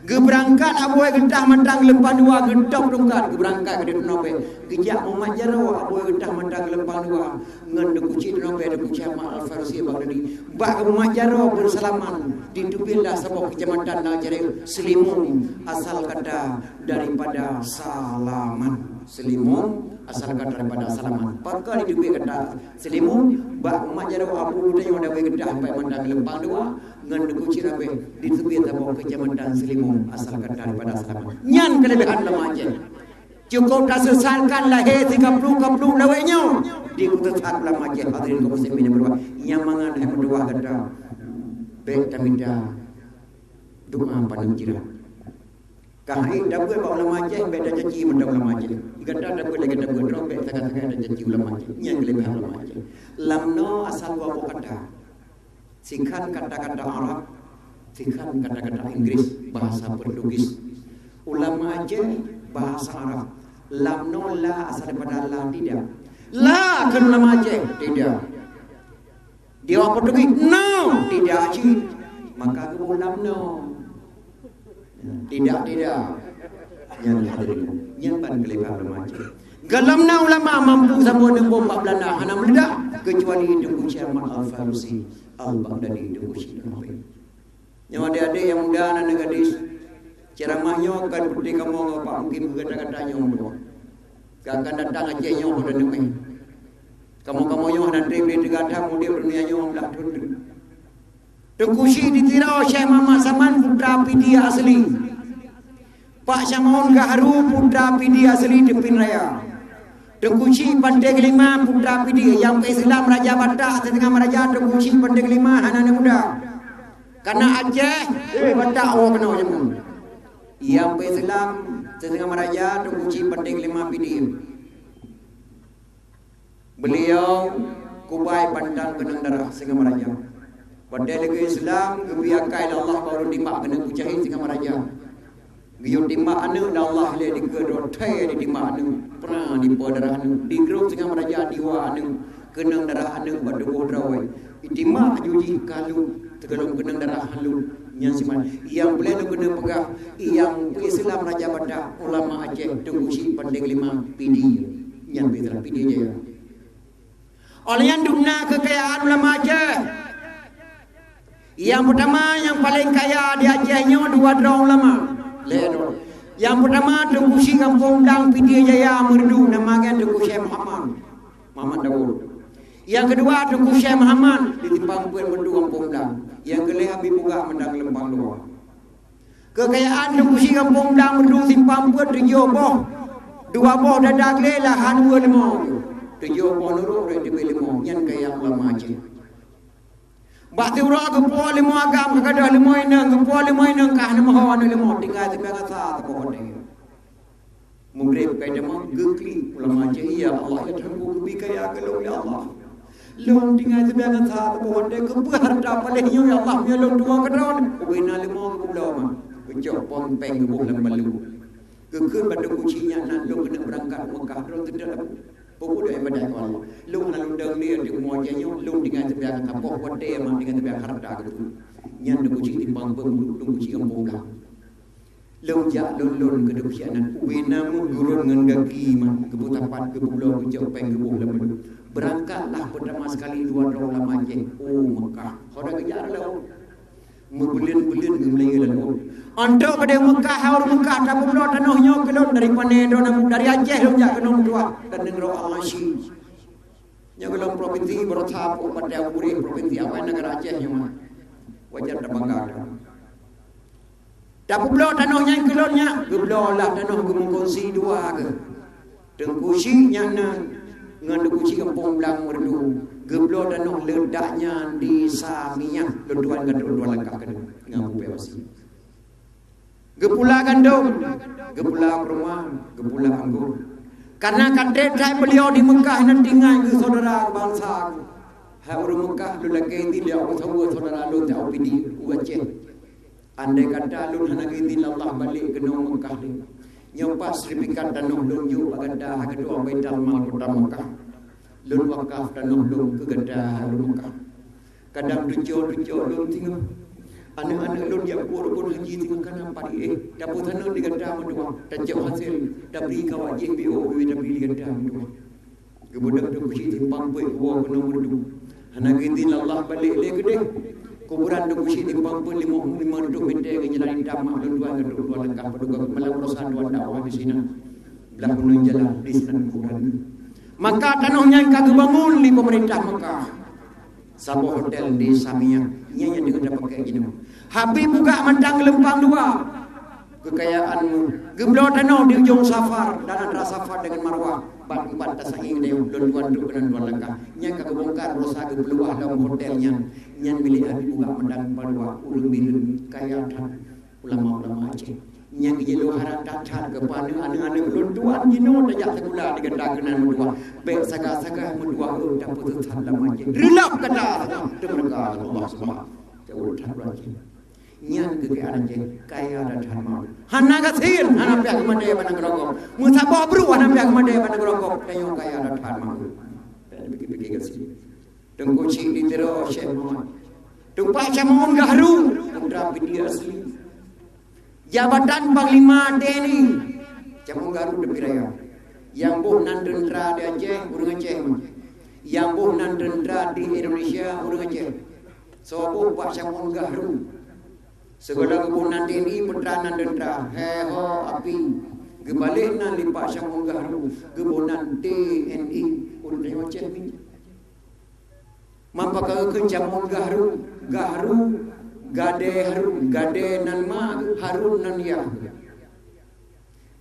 Geberangkat aboy gentah mandang lempang dua gentop dongkat geberangkat ke nobe gejak umat jaro aboy gentah mandang lempang dua ngan de kuci nobe de kuci ma al-farsi bagdadi bak umat jaro bersalaman di tubinlah sebuah kecamatan Najare Selimun asal kata daripada salaman Selimun asal kata daripada salaman pakal di tubin kata Selimun bak umat jaro abu udah ada gentah sampai mandang lempang dua ngan de kuci nobe di tubin sebuah kecamatan Selimun asal kata daripada salaman nyan kelebihan lamaje cukup dah sesalkan lahir 30 lawainya di kutat lamaje hadirin kaum muslimin yang berdoa yang mangan hai berdoa kata baik taminda doa pandang jiran kahai dapat bawa lamaje beda caci mendam lamaje kata dapat lagi dapat robek takkan ada caci lamaje nyan kelebihan lamaje lamno asal wa kata singkat kata-kata Arab singkat kata-kata Inggris bahasa Portugis ulama Aceh bahasa Arab lamno la asal daripada la tidak la kan ulama Aceh tidak dia orang Portugis no tidak ci maka aku lamno tidak yang hadirin yang pan kelebihan ulama Aceh galamna ulama mampu sama dengan bom Belanda hana meledak kecuali dengan Syekh Al-Farsi Al-Baghdadi dengan Syekh yang adik-adik yang muda anak gadis ceramahnya akan putih kamu apa mungkin kata-katanya berdua akan datang aja yang sudah nemai kamu yang nanti beli tegata muda dunia yang belah tunduk Tengkusi ditirau Syekh Muhammad Saman putra PD asli Pak Syamon Gaharu putra PD asli Depin Raya Tengkusi Pandai Kelima putra PD yang Islam Raja Batak setengah Raja Tengkusi Pandai Kelima anak-anak muda karena Aceh, Batak orang kena macam mana? Yang Islam setengah Meraja Tengkuci Pandai Kelima PDM. Beliau kubai pandang kenang darah setengah Meraja. Pandai lagi Islam kebiakai Allah baru timbak kena kucahin setengah Meraja. Giyut timbak anu Allah le dikedot thai di timbak anu pernah di darah anu di grup setengah Meraja diwa anu kenang darah anu badu bodrawai. Timbak juji kalu tergelung kenang darah halu yang siman yang boleh kena pegah yang Islam Raja Batak ulama Aceh Tengkusi Pandai Kelima PD yang betul PD je oleh yang dumna kekayaan ulama Aceh yang pertama yang paling kaya di Acehnya dua orang ulama yang pertama Tengkusi Kampung Dang PD Jaya Merdu namanya Tengkusi Muhammad Daud. Yang kedua Tengku Syekh Muhammad di Timpang Puan Merdu Kampung Dang. Yang kelima Habib Buka Mendang Lembang Luar. Kekayaan Tengku Syekh Kampung Dang Merdu Timpang Puan 7 boh. 2 boh dadak lelah han 25. 7 boh nuruk di belimo yang kaya ulama Aceh. Bak tiura kepo limo agam kada limo inang kepo limo inang kah nama hawan limo tinggal di kata kepo dia. Mugrib kaya demang gekli ulama Aceh ya Allah ya terbu kaya kalau ya Allah. Long tinggal sebagai sahabat pohon dia kebuah harta palingnya ya Allah ya long dua kedron wena lima ulama kecok pon peng kebuh lembalu kekun pada kucinya nan long kena berangkat Mekah dron tidak pokok dia pada Allah long nan dang dia di mojanyo long tinggal sebagai kapok pode mang tinggal sebagai harta gitu nyan de kuci timbang pemulung kuci kampung dah long jak lon ke dusianan wena mu gurun ngan gagi mah kebutapan kebulau kecok peng kebuh lembalu berangkatlah pertama sekali 2 orang ulama Aceh Mekah orang kejar lah membelin-belin Melayu lalu anda pada Mekah orang Mekah tak perlu tanahnya kelon dari Panedo dari Aceh dong jak kenong dua dan negara Al-Ashi yang kelon provinsi bertahap pada Aburi provinsi apa negara Aceh yang mana wajar tak bangga tak perlu tanahnya kelonnya geblolah tanah gemungkonsi 2 ke Tengkusi yang ngan Tengkusi Kampung Belang Merdu geblo dan noh ledaknya di Samiah leduan kedua lengkap kan ngapu bewasi gepula gandum gepula rumah gepula anggur karena kadang beliau di Mekah nan tinggal ke saudara bangsa orang Mekah lu lagi tidak tahu saudara lu tahu pidi Aceh andai kata lu nak ini Allah balik ke Mekah ni nyampa sertifikat dan noh lunjuk baganda kedua Baitul Mal Kota Mekah lun wakaf dan noh lun ke ganda Mekah kadang tujuh lun tinggal Anak-anak lon yang pun haji dengan kanan padi dapur tanah digandam dua dan jauh hasil dah beri kawan JPO dah beri digandam dua kemudian tu kusi timpang pui wa kena mudu anak intin Allah balik le gede kuburan tu kusi timpang pui 5 duduk meter ke jalan hitam mak dua lengkap paduka malam rosan dua dakwah di sini belah penuh jalan di sana kuburan maka tanahnya kagak bangun di pemerintah Mekah Sabo hotel di Samia nya dengan dapat pakai gini Habib buka mandang lempang dua kekayaanmu gemblor danau di ujung safar dan antara safar dengan marwah bat tasanging dia don tuan duk dengan dua langkah nya kagak bongkar rosa ke peluah dalam hotelnya nyan milik Habib buka mandang dua ulun bilun kayaan ulama-ulama Aceh nya gelo harap tak ke pada anak-anak ulun tuan jino tajak segula dengan dakenan dua baik saga-saga mendua dapat tetap lama Aceh relap kata mereka Allah Subhanahu jauh tak lagi nyan kekayaan je kaya dan dharma hana kasin hana pihak kemade panang rokok musabah bru hana pihak kemade panang rokok tayo kaya dan dharma pikir-pikir kasi tengko cik di tero Syekh Muhammad tumpak camon gahru putra dia asli jabatan Panglima TNI camon gahru de piraya yang boh nan tentera di Aceh urang Aceh yang boh nan tentera di Indonesia urang Aceh so pak camon gahru segala kebunan TNI petranan dendra heho api gebalik nan lipat camon gahru kebunan TNI urang Aceh ni mampaka ke camon gahru gade nan ma harun nan ya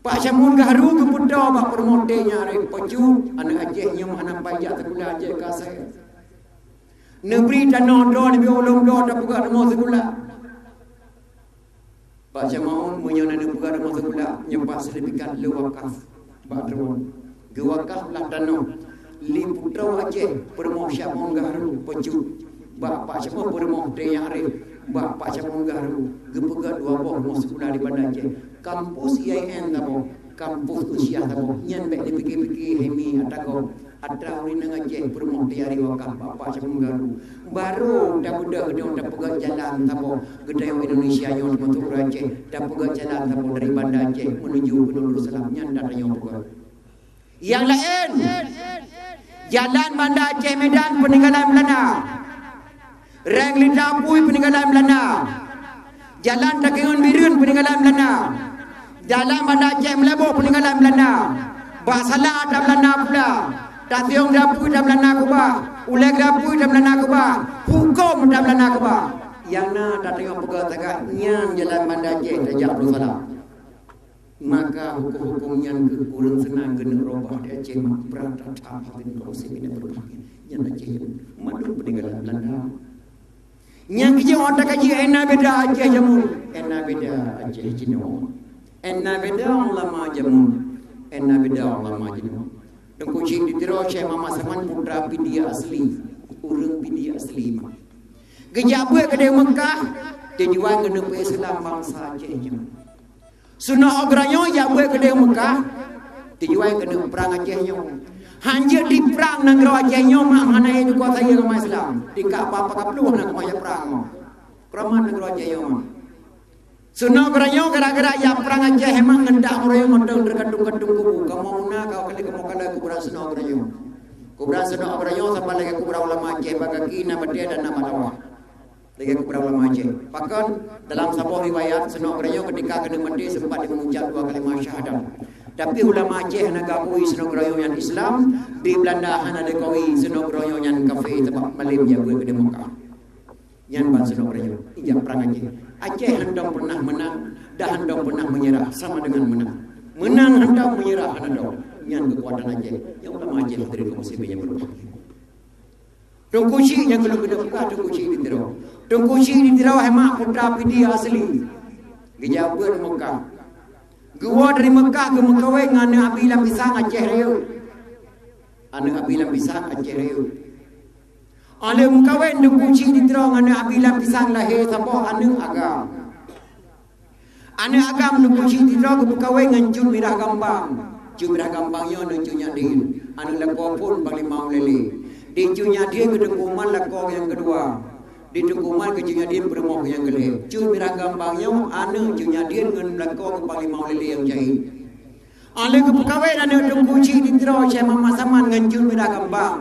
Pak Camon gahru ke budak bak promote nya re pecu anak Aceh nyum anak pajak sekolah Aceh kasai negeri tanah do di ulung do tak buka rumah sekolah Pak Camon menyana nak buka rumah sekolah nyempat sertifikat le wakaf bak terun ge wakaf lah tanah li putra Aceh permoh Camon gahru pecu bak Pak Camon permoh de yang re bak Pak Camon gahru ge pegat dua boh rumah sekolah di Bandar Aceh kampus IAIN tabo kampus usia tabo nyan baik dipikir-pikir hemi atako atra uri nang Aceh permoh diari wakaf Pak Camon gahru baru dah budak dia dah pegat jalan tabo gedai Indonesia yang untuk Aceh dah pegat jalan tabo dari Bandar Aceh menuju Gunung Darussalam nyan dah yang pegat yang lain jalan Bandar Aceh Medan peninggalan Belanda Reng Lidapui peninggalan Belanda jalan Dakingun Birun peninggalan Belanda jalan Bandar Aceh Melebo peninggalan Belanda Basala dah Belanda pula Tasiong Dapui dah Belanda kuba Uleg Dapui dah Belanda kuba hukum dah Belanda kuba yang na dah tengok pegang tagak yang jalan Bandar Aceh Tajak Darussalam maka hukum-hukum yang kurang senang kena robah di Aceh berada tahap ini proses ini berbagai yang Aceh madu peninggalan Belanda yang kerja orang kaji ena beda Aceh jamun ena beda Aceh Cino ena beda ulama jamun ena beda ulama jamun dan kucing di tiro Syekh Mama Saman putra pidia asli urang pidia asli mah gejabe ke Mekah tujuan kena Islam bangsa Aceh jamun Sunah ogranyo yang buat ke Mekah tujuan kena perang Aceh nyo hanya di perang negara Aceh nyo mak mana yang kuasa yang umat Islam tingkat apa-apa kapluh nak maya perang kerana negara Aceh nyo Sunah ogranyo gara-gara yang perang Aceh emang ngendak orang ngontong terkadung-kadung kubu kamu na kau kali kamu kala kuburan sunah ogranyo sampai lagi kuburan ulama Aceh bagaki nama dia dan nama lawak lagi kepada ulama Aceh. Bahkan dalam sebuah riwayat Sunah Ogranyo ketika kena mati sempat dia mengucap 2 kalimah syahadah. Tapi ulama Aceh nak akui Sunah Ogranyo yang Islam, di Belanda hana dekoi Sunah Ogranyo yang kafir sebab malim dia buat ke Mekah. Yang ban Sunah Ogranyo, ijak perang Aceh. Aceh hendak pernah menang, dah hendak pernah menyerah sama dengan menang. Menang hendak menyerah hendak. Yang kekuatan Aceh. Yang ulama Aceh dari komisi yang berbahagia. Tungkuci yang belum kena buka tungkuci di tiro. Tungkuci di tiro hemat putra pidia asli. Gejabe di Mekah. Gua dari Mekah ke Mekawai ngana api lapisang Aceh reu. Anak api lapisang Aceh reu. Ale Mekawai tungkuci di tiro ngana api lapisang lahir sapa anak agam. Anak agam tungkuci di tiro ke Mekawai ngancun mirah gambang. Cun mirah gambangnya nuncunya din. Anak lekor pun paling mau lele. Dicunya dia ke dengkuman lekor yang kedua. di tukuman ke junya din permoh yang gele cu miragam bangnya anu junya din ngan blangko ke palimau lele yang jahit ale ke pekawai anu tungkuci di tiro saya mama saman ngan cu miragam bang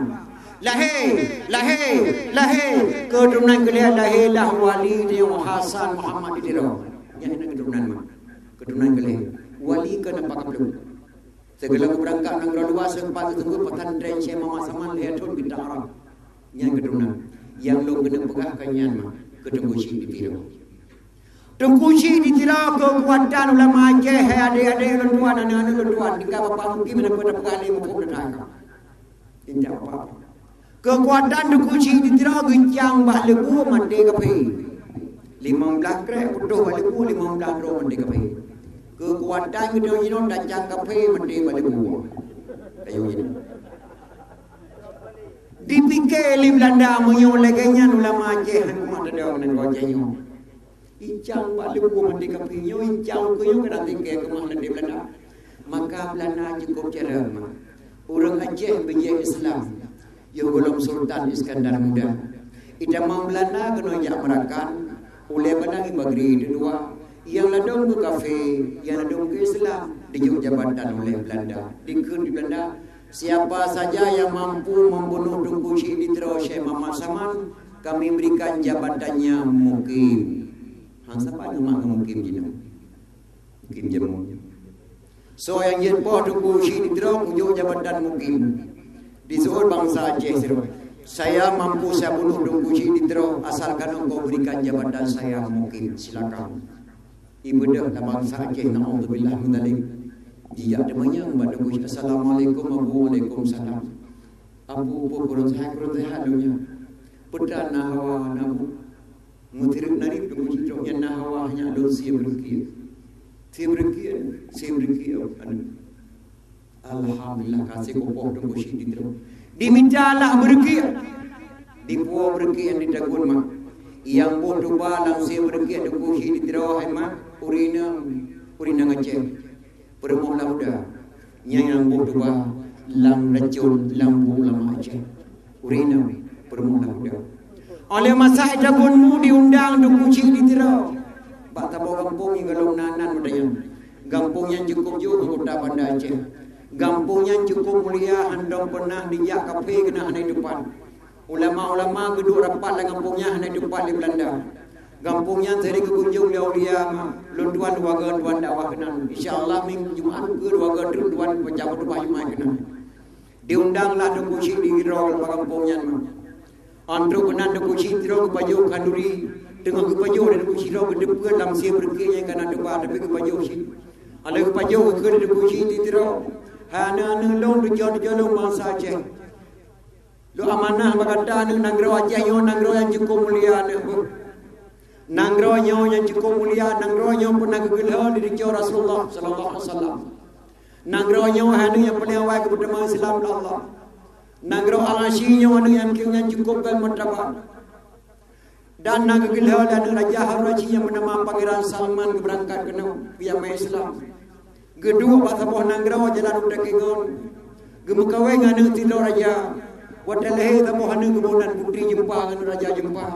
lahe keturunan gele lahe lah wali dia Hasan Muhammad di tiro yang keturunan mah keturunan gele wali ke nampak belum segala berangkat nang dua sempat tunggu patan tren saya mama saman lihat tun bintang orang yang keturunan yang lu kena pegah kanyan mah ketungkuci di tiro tungkuci di tiro kekuatan ulama Aceh adik-adik lentuan anak-anak lentuan tinggal bapak mungkin mana pada pegah ni muka neraka tidak apa kekuatan tungkuci di tiro gencang bah lebu mandi kape 15 krek putuh bah lebu 15 ro mandi kape kekuatan kita ini dancang kape mandi bah lebu ayo ini dipikir li Belanda menyolekanya ulama Aceh mak ada orang gojenya incang balik ku mandi kapinyo incang ku yo kena tingke ke mah di Belanda maka Belanda cukup cara orang Aceh benjai Islam yo golong Sultan Iskandar Muda ida mau Belanda kena jak merakan oleh benang bagri dua yang ladong ke kafe yang ladong ke Islam dijuk jabatan oleh Belanda dikeun di Belanda siapa saja yang mampu membunuh tungkuci di tiro Syekh Muhammad Saman kami berikan jabatannya mukim. Hang siapa nama mukim jina? Mukim jamu. So yang yen po tungkuci di tiro pujuk jabatan mukim. Di seluruh bangsa Aceh seru. Saya mampu saya bunuh tungkuci di tiro asalkan engkau berikan jabatan saya mukim. Silakan. Ibu dah bangsa Aceh naudzubillah min dzalik. Dia demanya kepada Gus Assalamualaikum Waalaikumsalam. Abu kurang sehat dunia. Putra nahawa nabu. Mutirib narib Gus yang nahawanya don siap berkir. Alhamdulillah kasih kopoh Gus di terus. Dimintalah berkir. Dipuo berkir di dagun mak. Yang bodoh balang siap berkir Gus di terus mak. Urina ngecek. Permohlah udah yang berdua lam racun lambung lama Aceh urina permohlah udah oleh masa itu pun diundang tungkuci di tiro bak tabo kampung yang galong nanan mudanya kampung yang cukup juga kota Banda Aceh kampung yang cukup mulia handong pernah dijak kafe kena hanai depan ulama-ulama geduk rapat lah kampungnya hanai depan di Belanda kampungnya dari kekunjung dia lunduan warga tuan dakwah kenan insyaallah minggu Jumaat ke warga tuan pejabat rumah Jumaat kenan diundanglah tungkuci di rol kampungnya andro kenan tungkuci tiro ke baju kanduri dengan ke baju dan tungkuci tiro ke depan dalam sia berkenya kana depan tapi ke baju si ada ke baju ke tungkuci tiro hana nelong dijon-jon masa Aceh lu amanah bagata nanggro Aceh yo nanggro yang cukup mulia Nangro yang cukup mulia, nangro yang pernah kegelar di jauh Rasulullah Sallallahu Alaihi Wasallam. Nangro yang yang paling awal kepada Islam Allah. Nangro Al-Ashi yang cukup kan martabat. Dan kegelar dan Raja Haraji yang bernama Pangeran Salman berangkat ke pihak Islam. Kedua pasapah nangro jalan udah kegon. Gemukawai nganu tidur Raja. Wadalahi tamu hanu kemudian putri jumpa dengan Raja jumpa.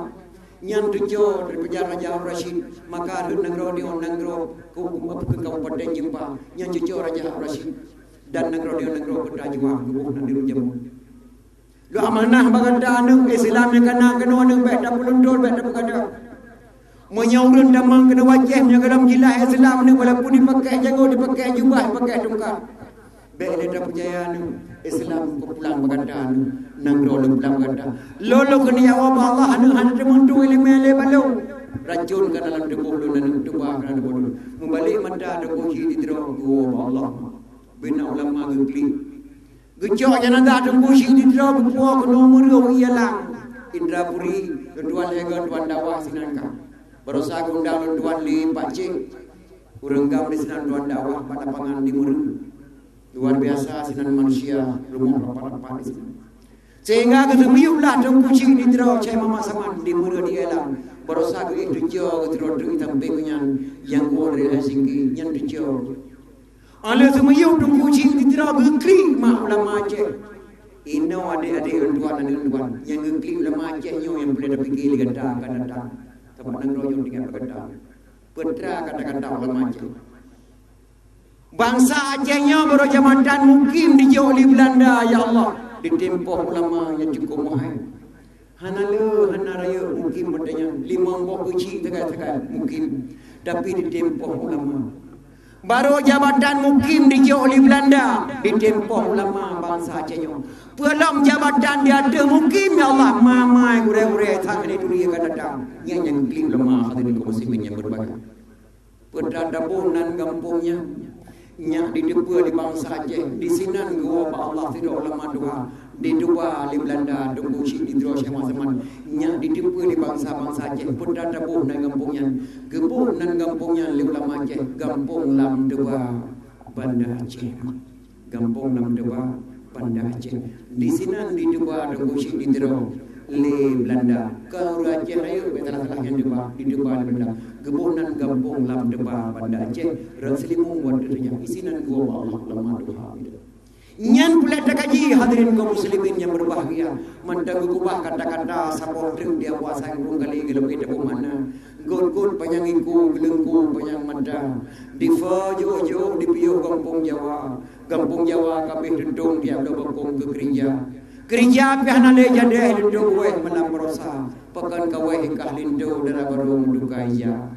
Yang tujuh dari penjara Raja Rashid maka negro di negro ke kabupaten Jempa yang tujuh Raja Rashid dan negro di negro kota Jempa gubuh nanti jamu lu amanah baganda anu Islam yang kena anu baik dak pelundur baik dak baganda menyaurun damang kena wajahnya dalam jilah Islam ni walaupun dipakai jago dipakai jubah dipakai tungkar baik dia dak percaya anu Islam pulang baganda anu nangro lu pulang baganda lolo kena jawab Allah anu hande mundu ilmu balu racun ke dalam tubuh lu dan tubuh kana bodoh membalik mata ada kunci di tiro Allah bina ulama gengkli gejok jangan ada kunci di tiro buku ke nomor ialah Indrapuri tuan lega tuan dakwah sinangka berusaha undang tuan li Pakcik urang gam di sinan tuan dakwah pada pangan di murung luar biasa sinan manusia rumah rapat-rapat di sini sehingga ketemuyulah dong kucing di tiro cai mama saman di murung di elang berusaha ke itu jauh ke tiro itu tampe yang boleh singgi yang jauh oleh semuyuh dong kucing di tiro gengkri mak ulama Aceh Ino adik-adik tuan dan tuan yang ngeklik ulama Aceh yang boleh dah fikir kata akan datang. Tempat nang royong dengan kata. Putra kata-kata ulama Aceh. Bangsa Acehnya baru jamaatan mukim dijauh oleh Belanda ya Allah. Ditempoh ulama yang cukup mahal. Hana raya mukim bertanya 5 buah kecil tegak-tegak mukim. Tapi ditempoh ulama. Baru jabatan mukim dijauh oleh Belanda. Ditempoh ulama bangsa Acehnya. Belum jabatan dia ada mukim ya Allah. Mamai gure-gure tak ada dunia akan datang. Yang klik ulama hadirin kaum muslimin yang berbahagia. Putra dabunan kampungnya. Nyak di depan di bangsa Aceh. Di sinan gua Allah tidak ulama doa. Di dua di Belanda tunggu syik di terus sama-sama. Nyak di depan di bangsa-bangsa Aceh. Putra dabunan kampungnya. Gebunan kampungnya di ulama Aceh. Kampung lam dua Banda Aceh. Kampung lam dua Banda Aceh. Di sinan di dua tunggu syik di terus. Le Belanda kau Aceh raya salah yang depa di depan Belanda gebunan kampung lam depa Banda Aceh raslimung wadanya isinan gua Allah lama doa nyan pula takaji hadirin kaum muslimin yang berbahagia mandang gubah kata-kata sapotring dia puasa ngurung kali gelem depo mana god panyangingku gelengku panyang manda di fajo di piyo kampung Jawa kabeh dendung dia do bangkong ke gereja pihana le jade lindo we malam rosa pekan kawe ikah lindo dara barung dukaya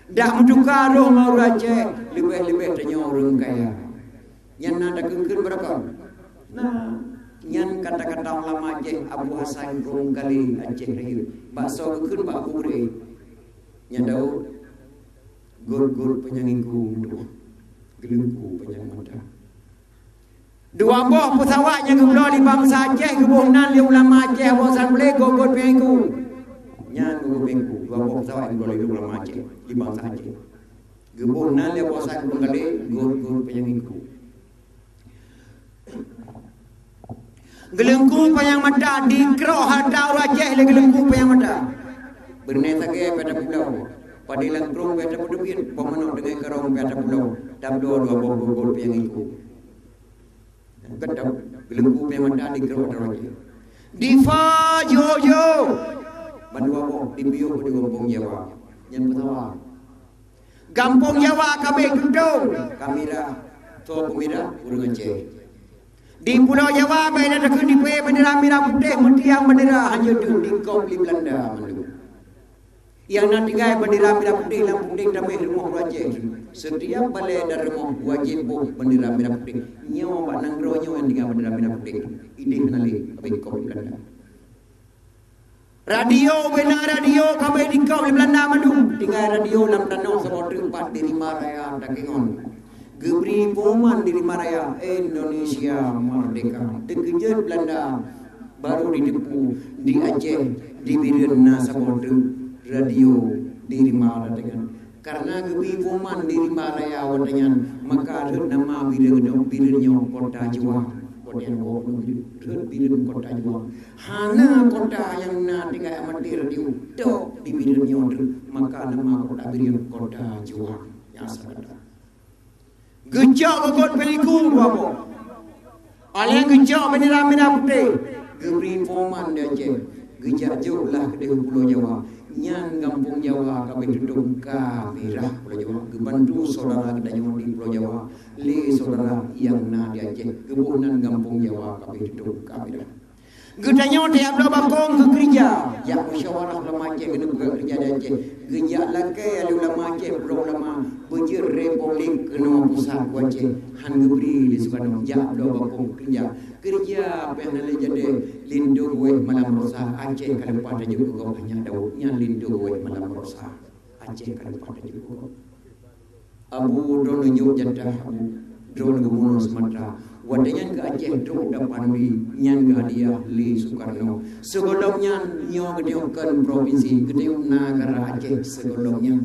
dak muduka ro maurace lebih tanyo urang kaya nyan nada keungkeun berapa nah nyan kata-kata ulama Aceh Abu Hasan rung kali Aceh rieu bakso keungkeun bak pure nya Daud gol penyangingku gelengku penyang mata. Dua buah pesawat yang kebelah di bangsa Aceh kebunan di ulama Aceh bosan boleh gogol pengku nyan gogol pengku dua buah pesawat yang kebelah di ulama Aceh di bangsa Aceh kebunan di bosan kali gogol pengku gelengku penyang mata di keroh harta Aceh le gelengku penyang mata berneta ke pada pulau padilang krong pada pudupin pemenang dengan kerong pada pulau dan dua buah gogol pengku gedang gelengku memang dah di gerok lagi di fajo bandua boh di biyo di kampung Jawa yang pertama kampung Jawa kabeh gedung kamera to kamera urang Aceh di pulau Jawa bae ada ke di bendera merah putih mentiang bendera hanya di kau di Belanda mandu yang nanti gaya bendera merah putih lampu ding damai rumah Aceh setiap balai dan rumah wajib boh bendera merah putih nyawa bak nang ronyo yang dengan bendera merah putih ini kenali kabeh kau di Belanda radio benar radio kabeh di kau di Belanda mandu tinggal radio lam danau semua tempat di Rimaraya Dakingon gebri poman di Rimaraya Indonesia merdeka terkejut Belanda baru didepu di Aceh di Birna Sabodu radio di Rimaraya dengan karena gebi poman di Rimaraya wadangan maka ada nama Birnya kota Jawa kota Birnya kota Jawa hana kota yang na tinggal amati radio do di Birnya maka nama kota Birnya kota Jawa yang sadar gejak kot peliku apa alih gejak bendera merah putih gebri poman di Aceh gejak jauhlah ke Pulau Jawa yang kampung Jawa kabeh duduk kamerah Pulau Jawa gebantu saudara kedanya di Pulau Jawa le saudara yang na di Aceh kebunan kampung Jawa kabeh duduk kamerah gedanya tiap dah bakong ke gereja ya musyawarah ulama Aceh kena ke gereja di Aceh gereja lakai ulama Aceh Pulau ulama bejir republik kena pusat Aceh han gebri di Soekarno ya dah bakong gereja apa yang nak jadi lindung we malam rosa Aceh kalau pada juga kau hanya Daudnya lindung we malam rosa Aceh kalau pada juga Abu Dono Nyuk Jadah Abu Dono Gubernur Sumatera wadanya ke Aceh drone dapat di nyan ke hadiah li Soekarno sebelumnya nyo gedeukeun provinsi gedeukeun negara Aceh sebelumnya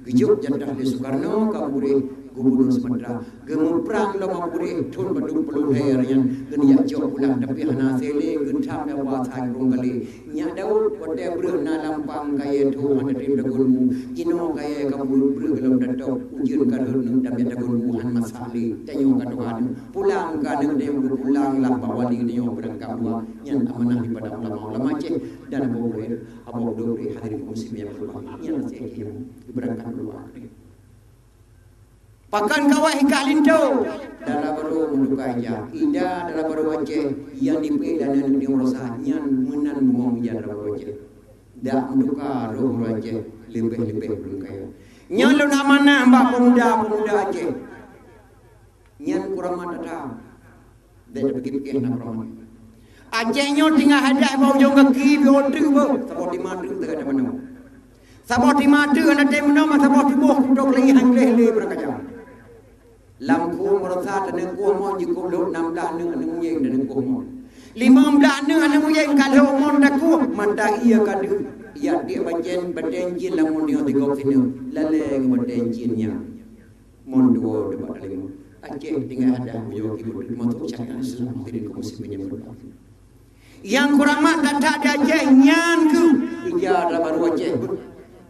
gejuk Jadah li Soekarno kabure gubernur Sumatera gemprang lo mapuri tun badung pelun herian gen ya jok pulang tapi hana sele gen tham ya wa thai rong kali nya daud kote breu na lampang kaya tu hana tim dagunmu kino kaya kamu breu lam dato ujun kadun dam ya dagunmu han masali tayo kadoan pulang kadang dem pulang lampang wali dia berangkat dua yang amanah daripada ulama-ulama Aceh dan boleh abang dori hadirin muslim yang berbahagia yang berangkat dua. Pakan kawah hingga lintu dalam baru mendukai aja. Indah dalam baru Aceh yang dipilih dan yang diurusah yang menan bungong yang dalam baru Aceh. Dak menduka roh Aceh lebih-lebih belum kaya. Yang lu amanah mbak pemuda Aceh. Yang kurang mata dan pergi-pergi nak ramai. Acehnya tinggal hadap bau jong kaki biodri bo. Sabot di madu tak ada mana. Sabot di madu ada temno mah sabot di boh dok lagi hang leh berkacau. Lam ku merasa dan ku mau jikup lu 16 neng anu yeng dan ku mau. 15 neng anu yeng kalau mau daku manda ia kadu. Ya dia baden lamun dia digok sini. Lale badenjinya. Mondo debat lima. Aceh tinggal ada bujur ibu motor cakap Islam diri kaum muslimin berbahagia. Yang kurang mak tak ada Aceh nyan ku ija darah baru Aceh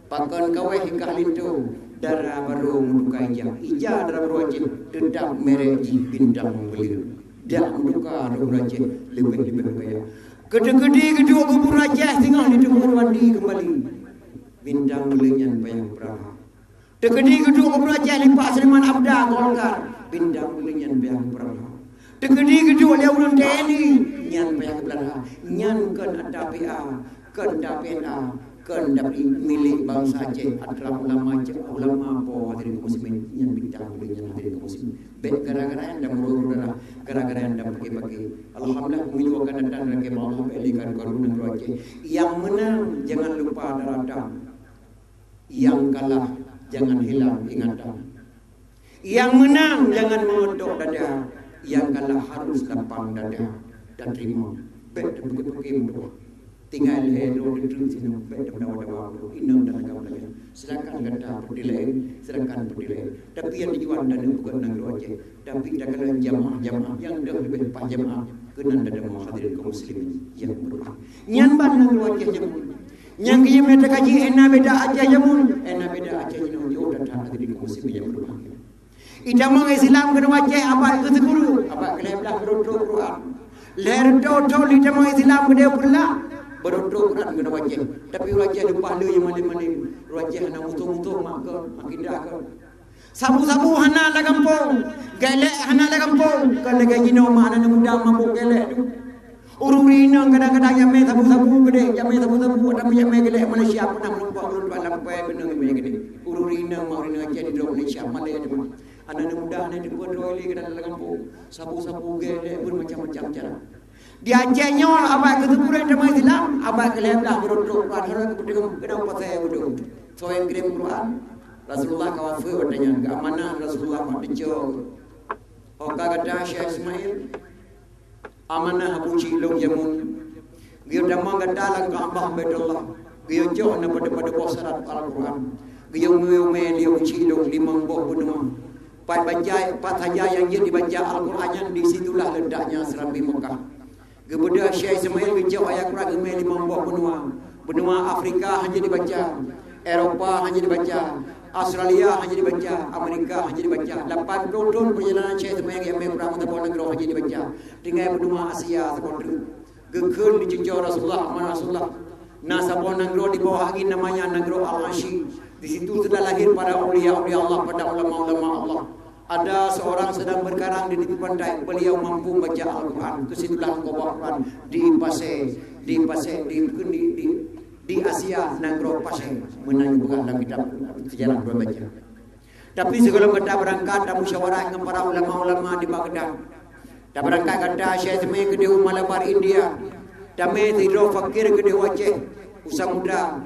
pakan kawai hingga lintu darah baru menduka ija darah baru Aceh dedam mereji bintang belir dak menduka darah Aceh lebih kaya gede-gede kedua kubur Aceh tinggal di tempat mandi kembali bintang belirnya bayang peraha gede kedua kubur Aceh lipat Seriman Abda Golkar bintang belirnya bayang peraha gede kedua lewat TNI nyan bayang peraha nyan kan ada PA kan DPA kan dapat milik bangsa Aceh adalah ulama po hadirin muslimin yang bintang dengan hadirin muslimin baik gara-gara anda murah gara-gara anda pakai alhamdulillah mengilukan dan lagi Allah berikan karunia Aceh yang menang jangan lupa darah yang kalah jangan hilang ingatan yang menang jangan mengetuk dada yang kalah harus lapang dada dan terima baik dan pergi berdoa tinggal hello di sini baik dan dawa inam dan kawan silakan kata berdilai silakan berdilai tapi yang dijual dan bukan nang Aceh tapi dalam jamaah yang dah lebih 4 jamaah kena ada hadirin kaum muslimin yang berdoa nyan ban nang Aceh jamun yang kiye meta kaji ena beda Aceh jamun ena beda Aceh jamun yo dan hadirin kaum muslimin yang berdoa idamang Islam kena Aceh apa itu seguru apa keleblah berdoa Quran leher to idamang Islam kena pula berdoa Quran kena Aceh tapi Aceh lupa le yang mana-mana Aceh hana mutu-mutu mak ke makin dah ke sabu-sabu hana la kampung gelek hana la kampung kan lagi jino mak hana muda mampu gelek tu ururina kadang-kadang yame sabu-sabu gede yame sabu-sabu ada yame gelek Malaysia pernah nampak ulun lampai benang yame gede ururina mak urina Aceh di Malaysia Malaysia tu anak muda hana di bodoh le kadang la kampung sabu-sabu gelek pun macam-macam cara di Acehnya apa ketuburan jemaah Islam apa keleblah berdoa Quran kena pasal berdoa so yang kirim Quran Rasulullah kawafu katanya enggak amanah Rasulullah mabijo oka kata Syekh Ismail amanah Abu Cilong jamun dia damang kata lang Kaabah Baitullah dia jo na pada posarat Al-Quran dia ngeume dia Abu Cilong 5 buah benua Pat saja yang dia dibaca Al-Qurannya di situlah ledaknya serambi Mekah kemudian Syekh Ismail bijak ayat Quran gemel 5 buah benua Afrika hanya dibaca Eropah hanya dibaca Australia hanya dibaca Amerika hanya dibaca 80 tahun perjalanan Syekh Ismail yang memperang untuk negara hanya dibaca tinggal benua Asia sekolah gekul di jinjau Rasulullah amanah Rasulullah nasabon negara di bawah angin namanya negara Al-Ashi di situ sudah lahir para awliya-awliya Allah pada ulama-ulama Allah ada seorang sedang berkarang di tepi pantai beliau mampu baca Al-Quran kesitulah Al-Quran di Asia negara pasai menanyakan dalam kitab sejarah berbaca tapi sebelum kita berangkat ada musyawarah dengan para ulama-ulama di Baghdad dan berangkat kata Syekh Ismail ke Dewa Malabar India dame tidur fakir ke Dewa Aceh usaha muda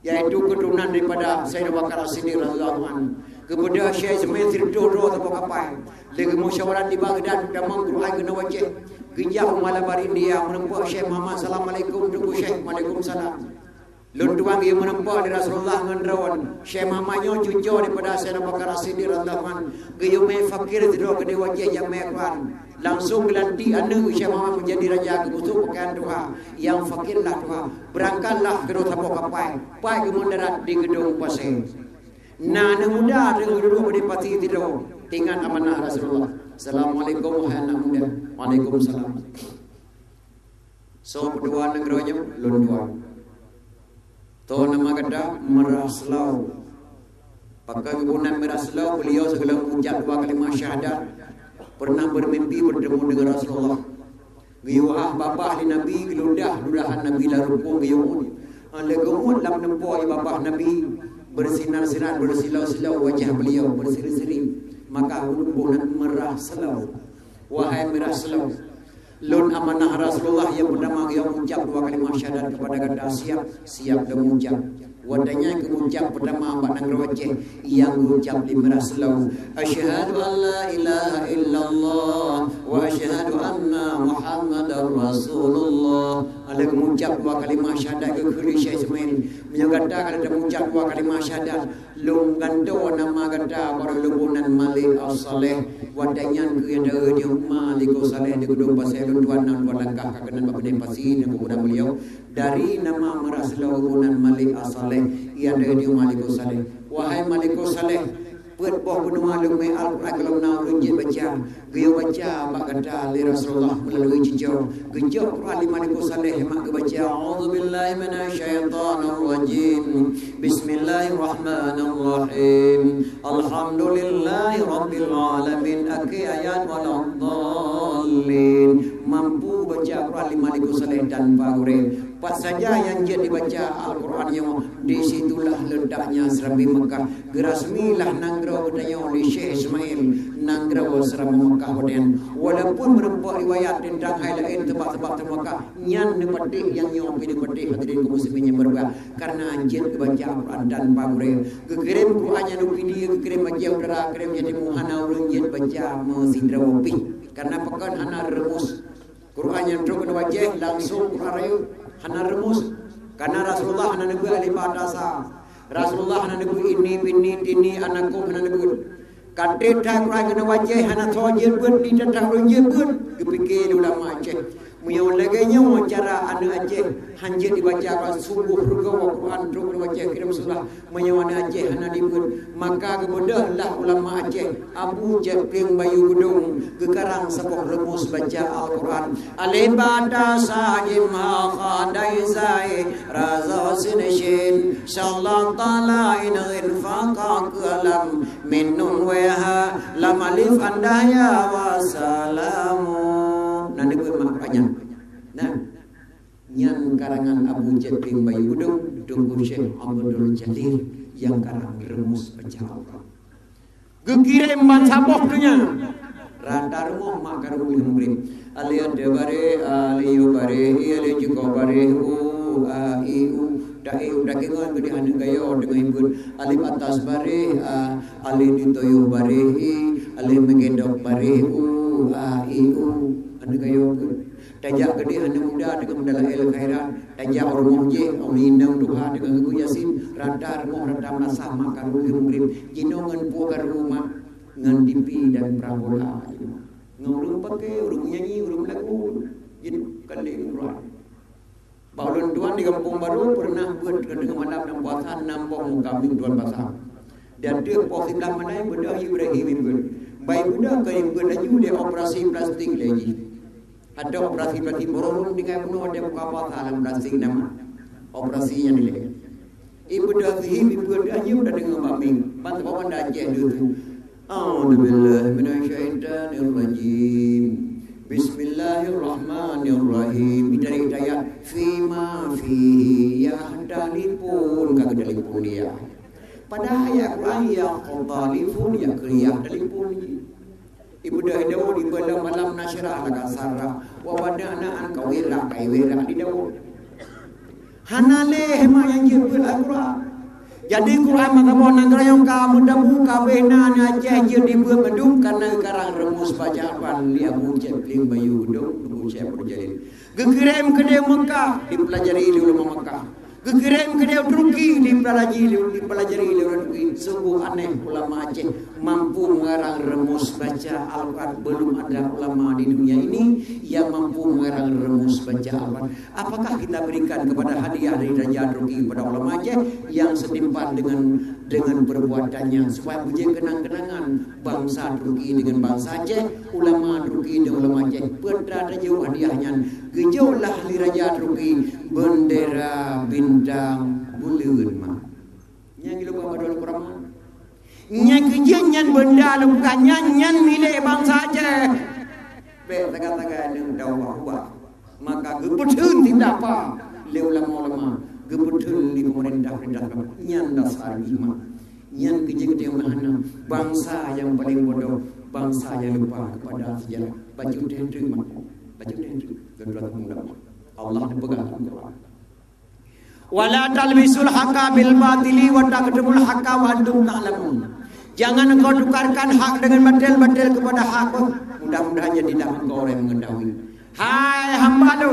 yaitu keturunan daripada Sayyidina Bakar As-Siddiq radhiyallahu anhu kemudian Syekh Ismail tidur atau kapai lagi musyawarah di Baghdad dan Quran ke Dewa Aceh Gejah Malabar India menempuh Syekh Muhammad Assalamualaikum Syekh Waalaikumsalam Luntuang ia menempa di Rasulullah ngendron Syekh Muhammadnya cucu daripada Sayyidina Bakar As-Siddiq radhiyallahu anhu gaya mai fakir tidur ke wajah yang mekwan langsung gelanti anak Syekh Muhammad menjadi raja kebutuh pakaian doa yang fakirlah doa berangkatlah ke tapok kapai pai ke mendarat di gedung pasir anak muda dengan duduk di pati tidur tinggal amanah Rasulullah. Assalamualaikum wahai anak muda. Waalaikumsalam. So berdua negeranya luntuang to nama kata meraslau pakai kebunan meraslau beliau segala mengucap 2 kalimat syahadat pernah bermimpi bertemu dengan Rasulullah giyuah bapa ahli Nabi geludah ludahan Nabi larupung giyuh legumut lam nempoi bapa Nabi bersinar-sinar bersilau-silau wajah beliau berseri-seri maka kebunan meraslau wahai meraslau lun amanah Rasulullah yang pertama yang mengucap 2 kalimat syahadat kepada kata siap dan mengucap wadanya mengucap pertama mak nang wajah yang mengucap 15 lalu asyhadu an la ilaha illallah wa asyhadu anna muhammadar rasulullah ada mengucap 2 kalimat syahadat ke Syekh Ismail menyatakan ada mengucap 2 kalimat syahadat lung ganto nama kata para lubunan Malik as-Saleh wadanya ke ada dia Malik as-Saleh di gedung pasir tuan dan tuan langkah kakenan bapa den pasi dan kemudian beliau dari nama meraslau lubunan Malik as-Saleh ia ada dia Malik as-Saleh wahai Malik as-Saleh buat boh benua lumai Al-Quran kalau nak runjit baca gaya baca mak kata li Rasulullah melalui jejak gejak Quran 5 salih mak baca auzubillahi minasyaitonir rajim bismillahirrahmanirrahim alhamdulillahi rabbil alamin akhir ayat waladdallin mampu baca Quran 5 salih tanpa gurih pas saja yang jadi dibaca Al-Quran yang di situlah ledaknya Serambi Mekah gerasmilah nangrau budaya oleh Syekh Ismail nangrau Serambi Mekah dan walaupun merempak riwayat tentang hal lain tempat-tempat Mekah nyan nepetih yang nyong pilih petih hadirin kaum muslimin yang berbuat karena anjir kebaca Al-Quran tanpa gurih kekirim Qurannya nu video kekirim baca udara kirim jadi muhana urunjit baca mesindrawopi karena pekan hana remus Quran yang teruk wajah langsung Quran hana remus karena Rasulullah hana nebu alifat dasa Rasulullah hana nebu ini bini tini anakku hana nebu kadit tak Quran kena wajah hana sojir pun di tetang runjir pun kepikir ulama Aceh muyau laganya cara anak Aceh hanjir dibaca Quran sungguh rugawa Quran teruk dibaca kirim Rasulullah muyau anak Aceh hana dibun maka kebodahlah ulama Aceh Abu Jabring Bayu Gedung kekarang sebuah remus baca Al-Quran alibata sajim khadai zai raza sinishin sallallahu ta'ala inaghin faqa kalam minnun weha lam alif andaya wassalamu nanti gue makanya nah yang karangan Abu Jabring Bayu Gedung tunggu Syekh Abdul Jalil yang karang remus baca Al-Quran gekirim bansaboh dunia rata rumah makar umrim alian debare aliyu bare ali jiko bare dai udakengan gede anu gayo dengan ibu alim atas bare ali ditoyo bare ali mengendok bare anu gayo tajak gede anu muda dengan mendalah el khairat tajak rumah je omindang duha dengan guru yasin rata rumah rata nasah makar umrim jinongan pugar rumah ngan dipi dan prabola ngurung pakai urung nyanyi urung lagu jadi kali Quran baulun tuan di kampung baru pernah buat dengan malam dan puasa nampong kambing tuan pasang dan dia positif mana yang benda Ibrahim itu baik benda kain benda juga dia operasi plastik lagi ada operasi plastik borong dengan penuh ada buka puasa dalam plastik nama operasinya ni ibu dah Ibrahim ibu dah udah dengan maming bantu kawan dah je dulu a'udzubillahi minasyaitonirrajim bismillahirrahmanirrahim dari ayat fima fihi yahdalifun kagak dalipun dia pada ayat Quran ya qadalifun ya kriyah dalipun ibu dah daud di malam nasyarah laga sarah wa wadana an kawira kaiwira di daud hanale hema yang jebul Al-Quran jadi Quran maka nangra yang kamu damu kabehna Aceh je di Medung karena karang remus bacaan dia Abu Jabring Bayu Gedung Abu Syekh Abdul Jalil gekirim ke Mekah dipelajari di ulama Mekah Kekirim ke dia Turki dipelajari oleh Turki. Sungguh aneh ulama Aceh mampu mengarang remus baca Al-Quran. Belum ada ulama di dunia ini yang mampu mengarang remus baca Al-Quran. Apakah kita berikan kepada hadiah dari Raja Turki kepada ulama Aceh yang setimpal dengan perbuatannya supaya menjadi kenang-kenangan bangsa Turki dengan bangsa Aceh, ulama Turki dan ulama Aceh. Pada jauh hadiahnya gejauhlah li Raja Turki bendera bintang bulan mah. Yang lupa pada Al-Quran. Yang kejenyan benda bukan nyan milik bangsa Aceh. Be tagak-tagak dengan dakwah. Maka gebetul tidak apa le ulama-ulama gebetul di pemerintah nyan dasar iman. Nyan keje mana bangsa yang paling bodoh, bangsa yang lupa kepada sejarah. Baca tentu mah. Baca tentu. Allah pegang Al-Quran. Wala talbisul haqqa bil batili wa taqdimul haqqa wa antum ta'lamun. Jangan engkau tukarkan hak dengan batil kepada hak. Mudah-mudahan tidak engkau orang mengetahui. Hai hamba tu,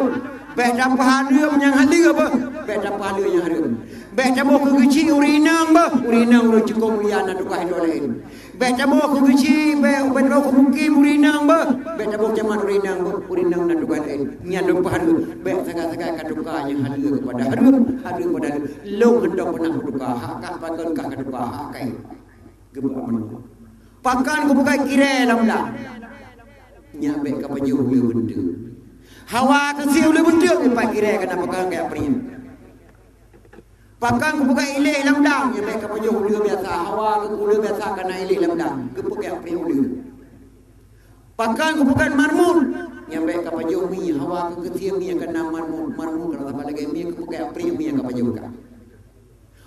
beda pahalu yang hadir apa? Beda pahalu yang hadir. Beda mau kecil urinang uru cukup mulia nak tukar lain. Beda mau kecil beda mungkin urinang beda mau zaman urinang nak tukar lain. Nyaduk pahalu, beda segala katukar yang hadir kepada hadir pada lo hendak pernah tukar hak pakan kah tukar hak kai. Gebak mana? Pakan ku bukan kira lamda. Nyampe ke baju ulu benda. Hawa ke si ulu benda lepas kira kena pakan kayak prim. Pakan ku bukan ilih lamda. Nyampe ke baju ulu biasa. Hawa ke ulu biasa kena ilih lamda. Gebak kayak prim ulu. Pakan ku bukan marmun. Nyampe ke baju mi. Hawa ke ketiam mi yang kena marmun. Marmun kalau tak lagi mi ke kayak prim mi yang ke baju ka.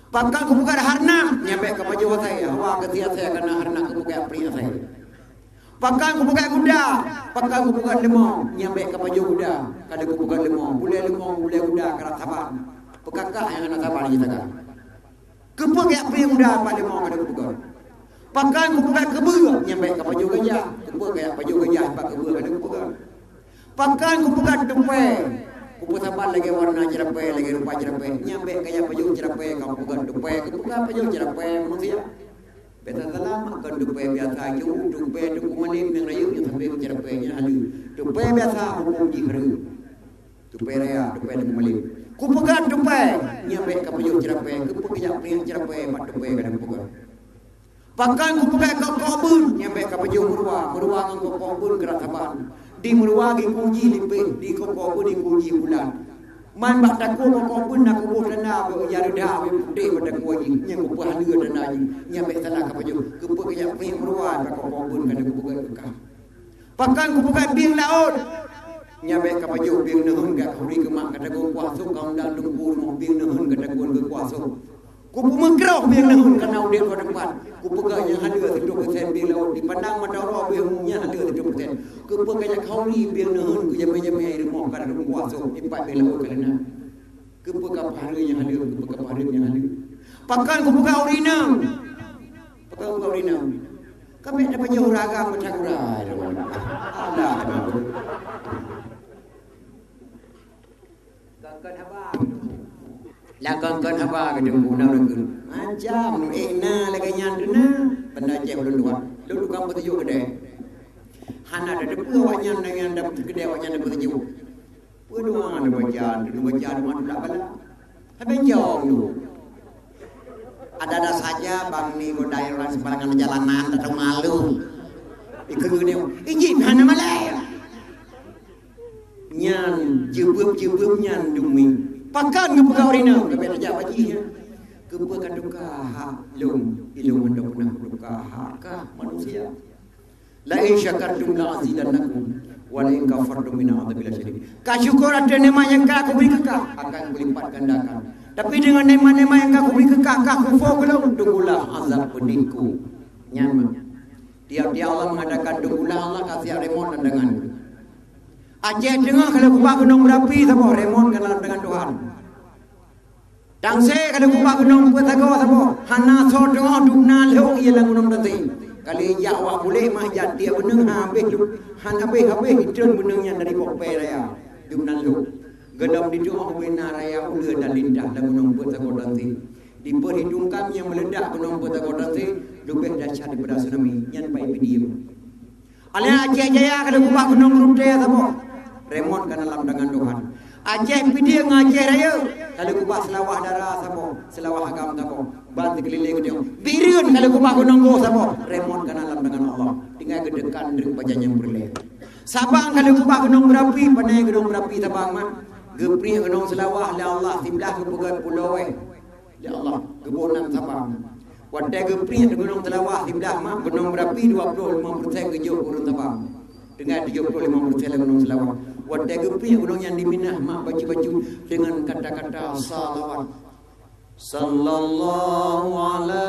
Pakan ku bukan harna. Nyampe ke baju saya. Hawa ke tiap saya kena harna ke kayak prim saya. Pakan ku bukan kuda, pakan ku bukan lemong, nyampe ke baju kuda, kada ku bukan lemong, boleh kuda kerat saban. Pekakak yang kena saban kita kan. Kepo kayak pria kuda pak lemong kada ku bukan. Pakan ku bukan kebe, nyampe ke baju gajah, kepo kayak baju gajah pak kebe kada ku bukan. Pakan ku bukan tempe, ku saban lagi warna cerape, lagi rupa cerape, nyampe kayak baju cerape, kamu bukan tempe, ku bukan baju cerape manusia. Beta lama kan dupe biasa jauh dupe manim yang rayu yang sampai cerapenya halu dupe biasa hukum jihru dupe raya dupe manim ku pegang dupe nyampe ke baju cerape ku pegang priang cerape mat dupe kadang pegang pakan ku pegang ke kobun nyampe ke baju murwa ngang kobun kerat saban di murwa gi kunji limpe di kobun di kunji bulan man bak taku ko pun nak ko dana ko ya dah we putih pada ko jing nyang ko pahalu dana jing nyampe salah ka baju ke pe ya pri ruan ka ko pun kada ko bukan ka pakan ko bukan bing laut nyampe ka baju bing nehun ga ko ri ke mak kada ko kuaso ka undang dengkur mo bing nehun kada ko ke kuaso ko pemengkrau bing nehun kana udah ko depan ko pegang yang ada 100% bing laut dipandang mata ro bing nya ada 100% ke peganya kauli bing nehun ku jame-jame mo kada ko kuaso ipat bing laut kalena ke pegap hari yang ada ke pegap hari yang ada pakan ku buka urinam pakan ku urinam kami dapat jauh ragam macam urai ada Lakon apa ke dembu na lagi macam na lagi nyanduna pendaje luluan lulu kamu tuju gede hana ada depu awaknya dengan dapat gede awaknya dapat tuju peluang ada baca mana tak bala habis jauh tu ada saja bang ni godai orang sembarangan jalanan tak malu ikut dia ijin hana malai nyan jebup nyan dumi pakan ke pegawai rina ke beja bajinya ke pekan duka ilmu anda pernah duka ka manusia la in syakartum la azidannakum wa la in kafartum min adzabil syadid ka syukur ada nikmat yang aku beri kekal akan berlipat gandakan tapi dengan nikmat-nikmat yang aku beri kekal ka kufur belum tunggulah azab pedihku nyaman dia Allah mengadakan tunggulah Allah kasih remon dengan Aceh dengar kalau kubah gunung berapi sama remon kenal dengan Tuhan. Dangse kalau kubah gunung bertago sama hana so dengar dukna leu ialah gunung nanti. Kali Jawa boleh mah jadi beneng habis han habis hidun benengnya dari Pokpe raya. Dukna leu. Gelam di doa benar raya udah dan lindah dan gunung Petakodanti. Di perhitungkan yang meledak gunung Petakodanti lebih dahsyat daripada tsunami. Yang baik video. Alih Aceh Jaya kada kubah gunung Rute apa? Remon kan dalam dengan Tuhan. Aceh video ngaceh raya. Kalau kubah selawah darah apa? Selawah agam apa? Bantu keliling dia. Biriun kalau kubah gunung go apa? Remon kan dalam dengan Allah. Tinggal kedekan dari bajan yang berleh. Sabang kalau kubah gunung berapi, panai gunung berapi tabang mah. Gepri gunung selawah le Allah sebelah ke pulau ya Allah kebunan Sabang. Wadai gepri gunung selawah sebelah mah gunung berapi 25% kejauh gunung Sabang. Dengan 35% gunung selawah. Wadai gepri gunung yang di Minah mak baju-baju dengan kata-kata salawat. Sallallahu ala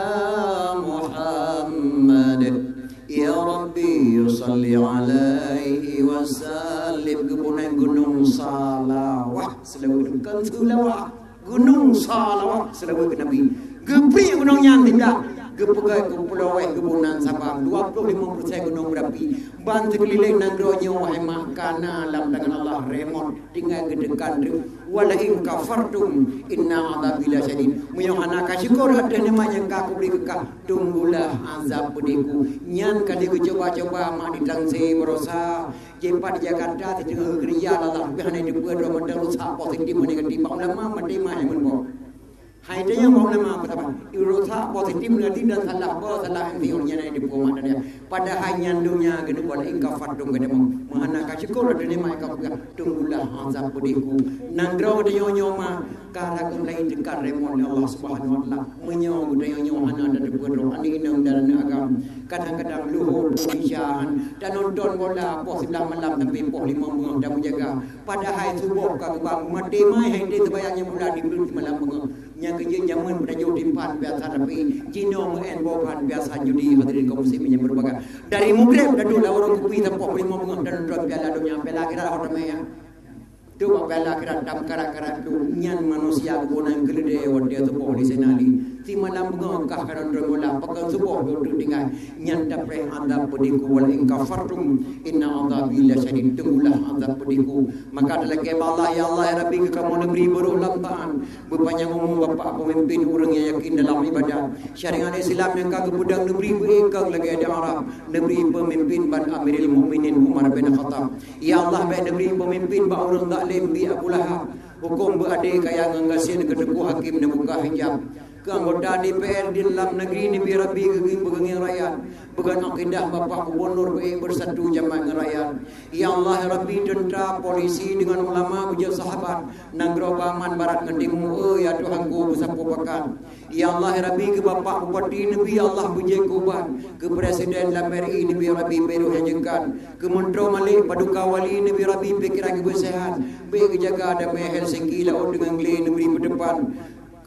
Muhammad. Ya Rabbi salli alaihi wasallim. Kebunan gunung salawah selalu kan salawah gunung salawah selalu ke Nabi. Gepri gunung yang tidak gepegai ke pulau kebunan Sabang 25% gunung berapi. Bantu keliling nandronya wahai makana alam dengan Allah remon tinggal kedekan wala in kafartum inna adzabil syadid. Muyong anak syukur ada nama yang kaku beri kekak tunggulah azab pediku. Nyan kali ku coba-coba mak ditangsi berosa jempat di Jakarta tengah gereja Allah behane di buat Ramadan rusak positif negatif ulama madima yang menbo. Hai dia yang mau nama apa tahu? Irosa positif negatif dan salah apa salah yang diurnya di buku mana dia. Pada hanya dunia gede wala in kafartum gede mahana syukur ada nama yang kaku tunggulah azab pediku. Nanggro dia nyoma kara lain dekat remon Allah Subhanahu wa taala menyong dia nyoma ada di buku ani inang dalam agam. Kadang-kadang luhur perisian dan nonton bola pos sebelah malam tapi pos 5 bunga dah menjaga. Pada hari subuh ke bang mati mai hai dia terbayangnya mula di malam bunga. Yang kerja zaman berjauh timpan biasa tapi Cina men boban biasa judi hadirin kaum muslimin yang berbagai dari Maghrib dadu lah orang kupi tempok 5 bunga dan drop piala dunia piala akhirat hotel ya tu piala akhirat dam karak-karak tu nyan manusia kebunan gelede dia tu boleh senali ti malam bunga kah karan bola pakai subuh tu tinggal nyan dapat anda pediku wal in kafartum inna adzabi lasyadid tunggulah azab pediku. Maka dalam kebal Allah ya Allah ya Rabbi kamu negeri beruh lamtaan berpanjang umur bapa pemimpin orang yang yakin dalam ibadah syariat Islam yang kagak budang negeri berekang lagi ada Arab negeri pemimpin ban Amirul Mukminin Umar bin Khattab. Ya Allah baik negeri pemimpin ba orang zalim bi Abu Lahab hukum berade kaya nganggasin kedeku hakim dan buka hijab ke anggota DPR di dalam negeri ni biar Rabbi begeng rakyat began akidah Bapak Gubernur bersatu jamaah rakyat. Ya Allah ya Rabbi tentera polisi dengan ulama bujang sahabat nanggro paman barat ngedimu ya Tuhanku besapu pakan. Ya Allah ya Rabbi ke Bapak Bupati Nabi Allah bujang kuban ke Presiden LMRI Nabi Rabbi beru hajekan ke Menteri Malik Paduka Wali Nabi Rabbi pikiran kebersihan baik jaga damai Helsinki laut dengan geli negeri berdepan.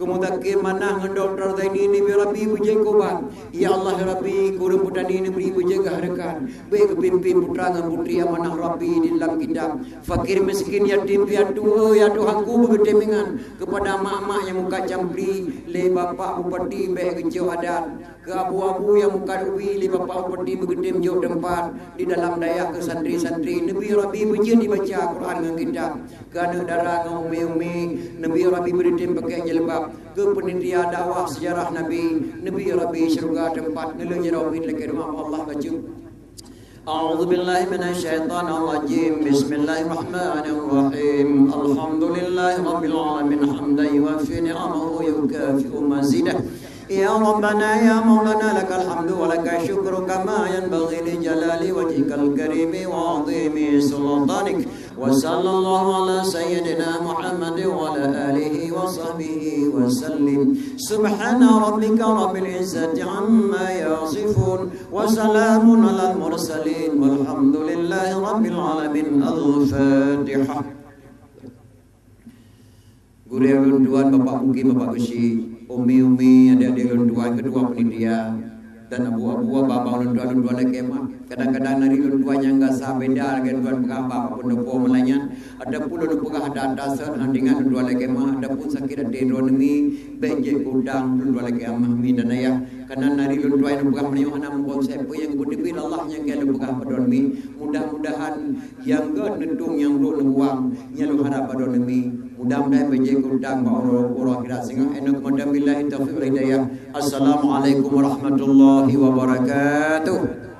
Kemudian mana doktor tadi ni Rabbi bujang kuban. Ya Allah Rabbi kurang putra ni beri bujang harakan. Baik pimpin putra dan putri amanah Rabbi di dalam kitab. Fakir miskin yatim piatu ya Tuhanku berdemengan kepada mak-mak yang muka campri le bapak bupati baik kecil adat ke abu-abu yang muka ubi le bapak bupati bergedim jauh tempat di dalam dayak ke santri-santri Nabi Rabbi bujang dibaca Quran dengan kitab. Kerana darah dengan umi-umi Nabi Rabbi berdedim pakai jilbab ke penelitian dakwah sejarah Nabi Rabbi syurga tempat ngelanya rawit lagi rumah Allah baca. A'udzu billahi minasyaitonir rajim. Bismillahirrahmanirrahim. Alhamdulillahi rabbil alamin hamdan yuwaffi ni'amahu wa yukafi'u mazidah. Ya Rabbana ya Maulana lakal hamdu wa lakal syukru kama yanbaghi li jalali wajhikal karimi wa 'azimi sultanik. Wa sallallahu ala sayyidina Muhammad wa ala alihi wa sahbihi wa sallim. Subhana rabbika rabbil izzati amma yasifun wa salamun alal mursalin walhamdulillahi rabbil alamin. Al-Fatihah. Guru yang tuan Bapak Muki Bapak Besi Umi-umi ada di tuan kedua penitia dan abu-abu bapa luntua lekema kadang-kadang nari luntua yang enggak sabeda dengan tuan berapa pun depo melanyan ada pun luntua ada dasar handingan luntua lekema ada pun sakit ekonomi benje kudang luntua lekema dan ayah karena nari luntua yang bukan menyuhana konsep yang berdiri Allah yang dia luntua padonmi mudah-mudahan yang gedung yang luang nyalu harap padonmi mudah-mudahan benje kudang orang kira singa enak mudah billahi taufiq hidayah. Assalamualaikum warahmatullahi wabarakatuh.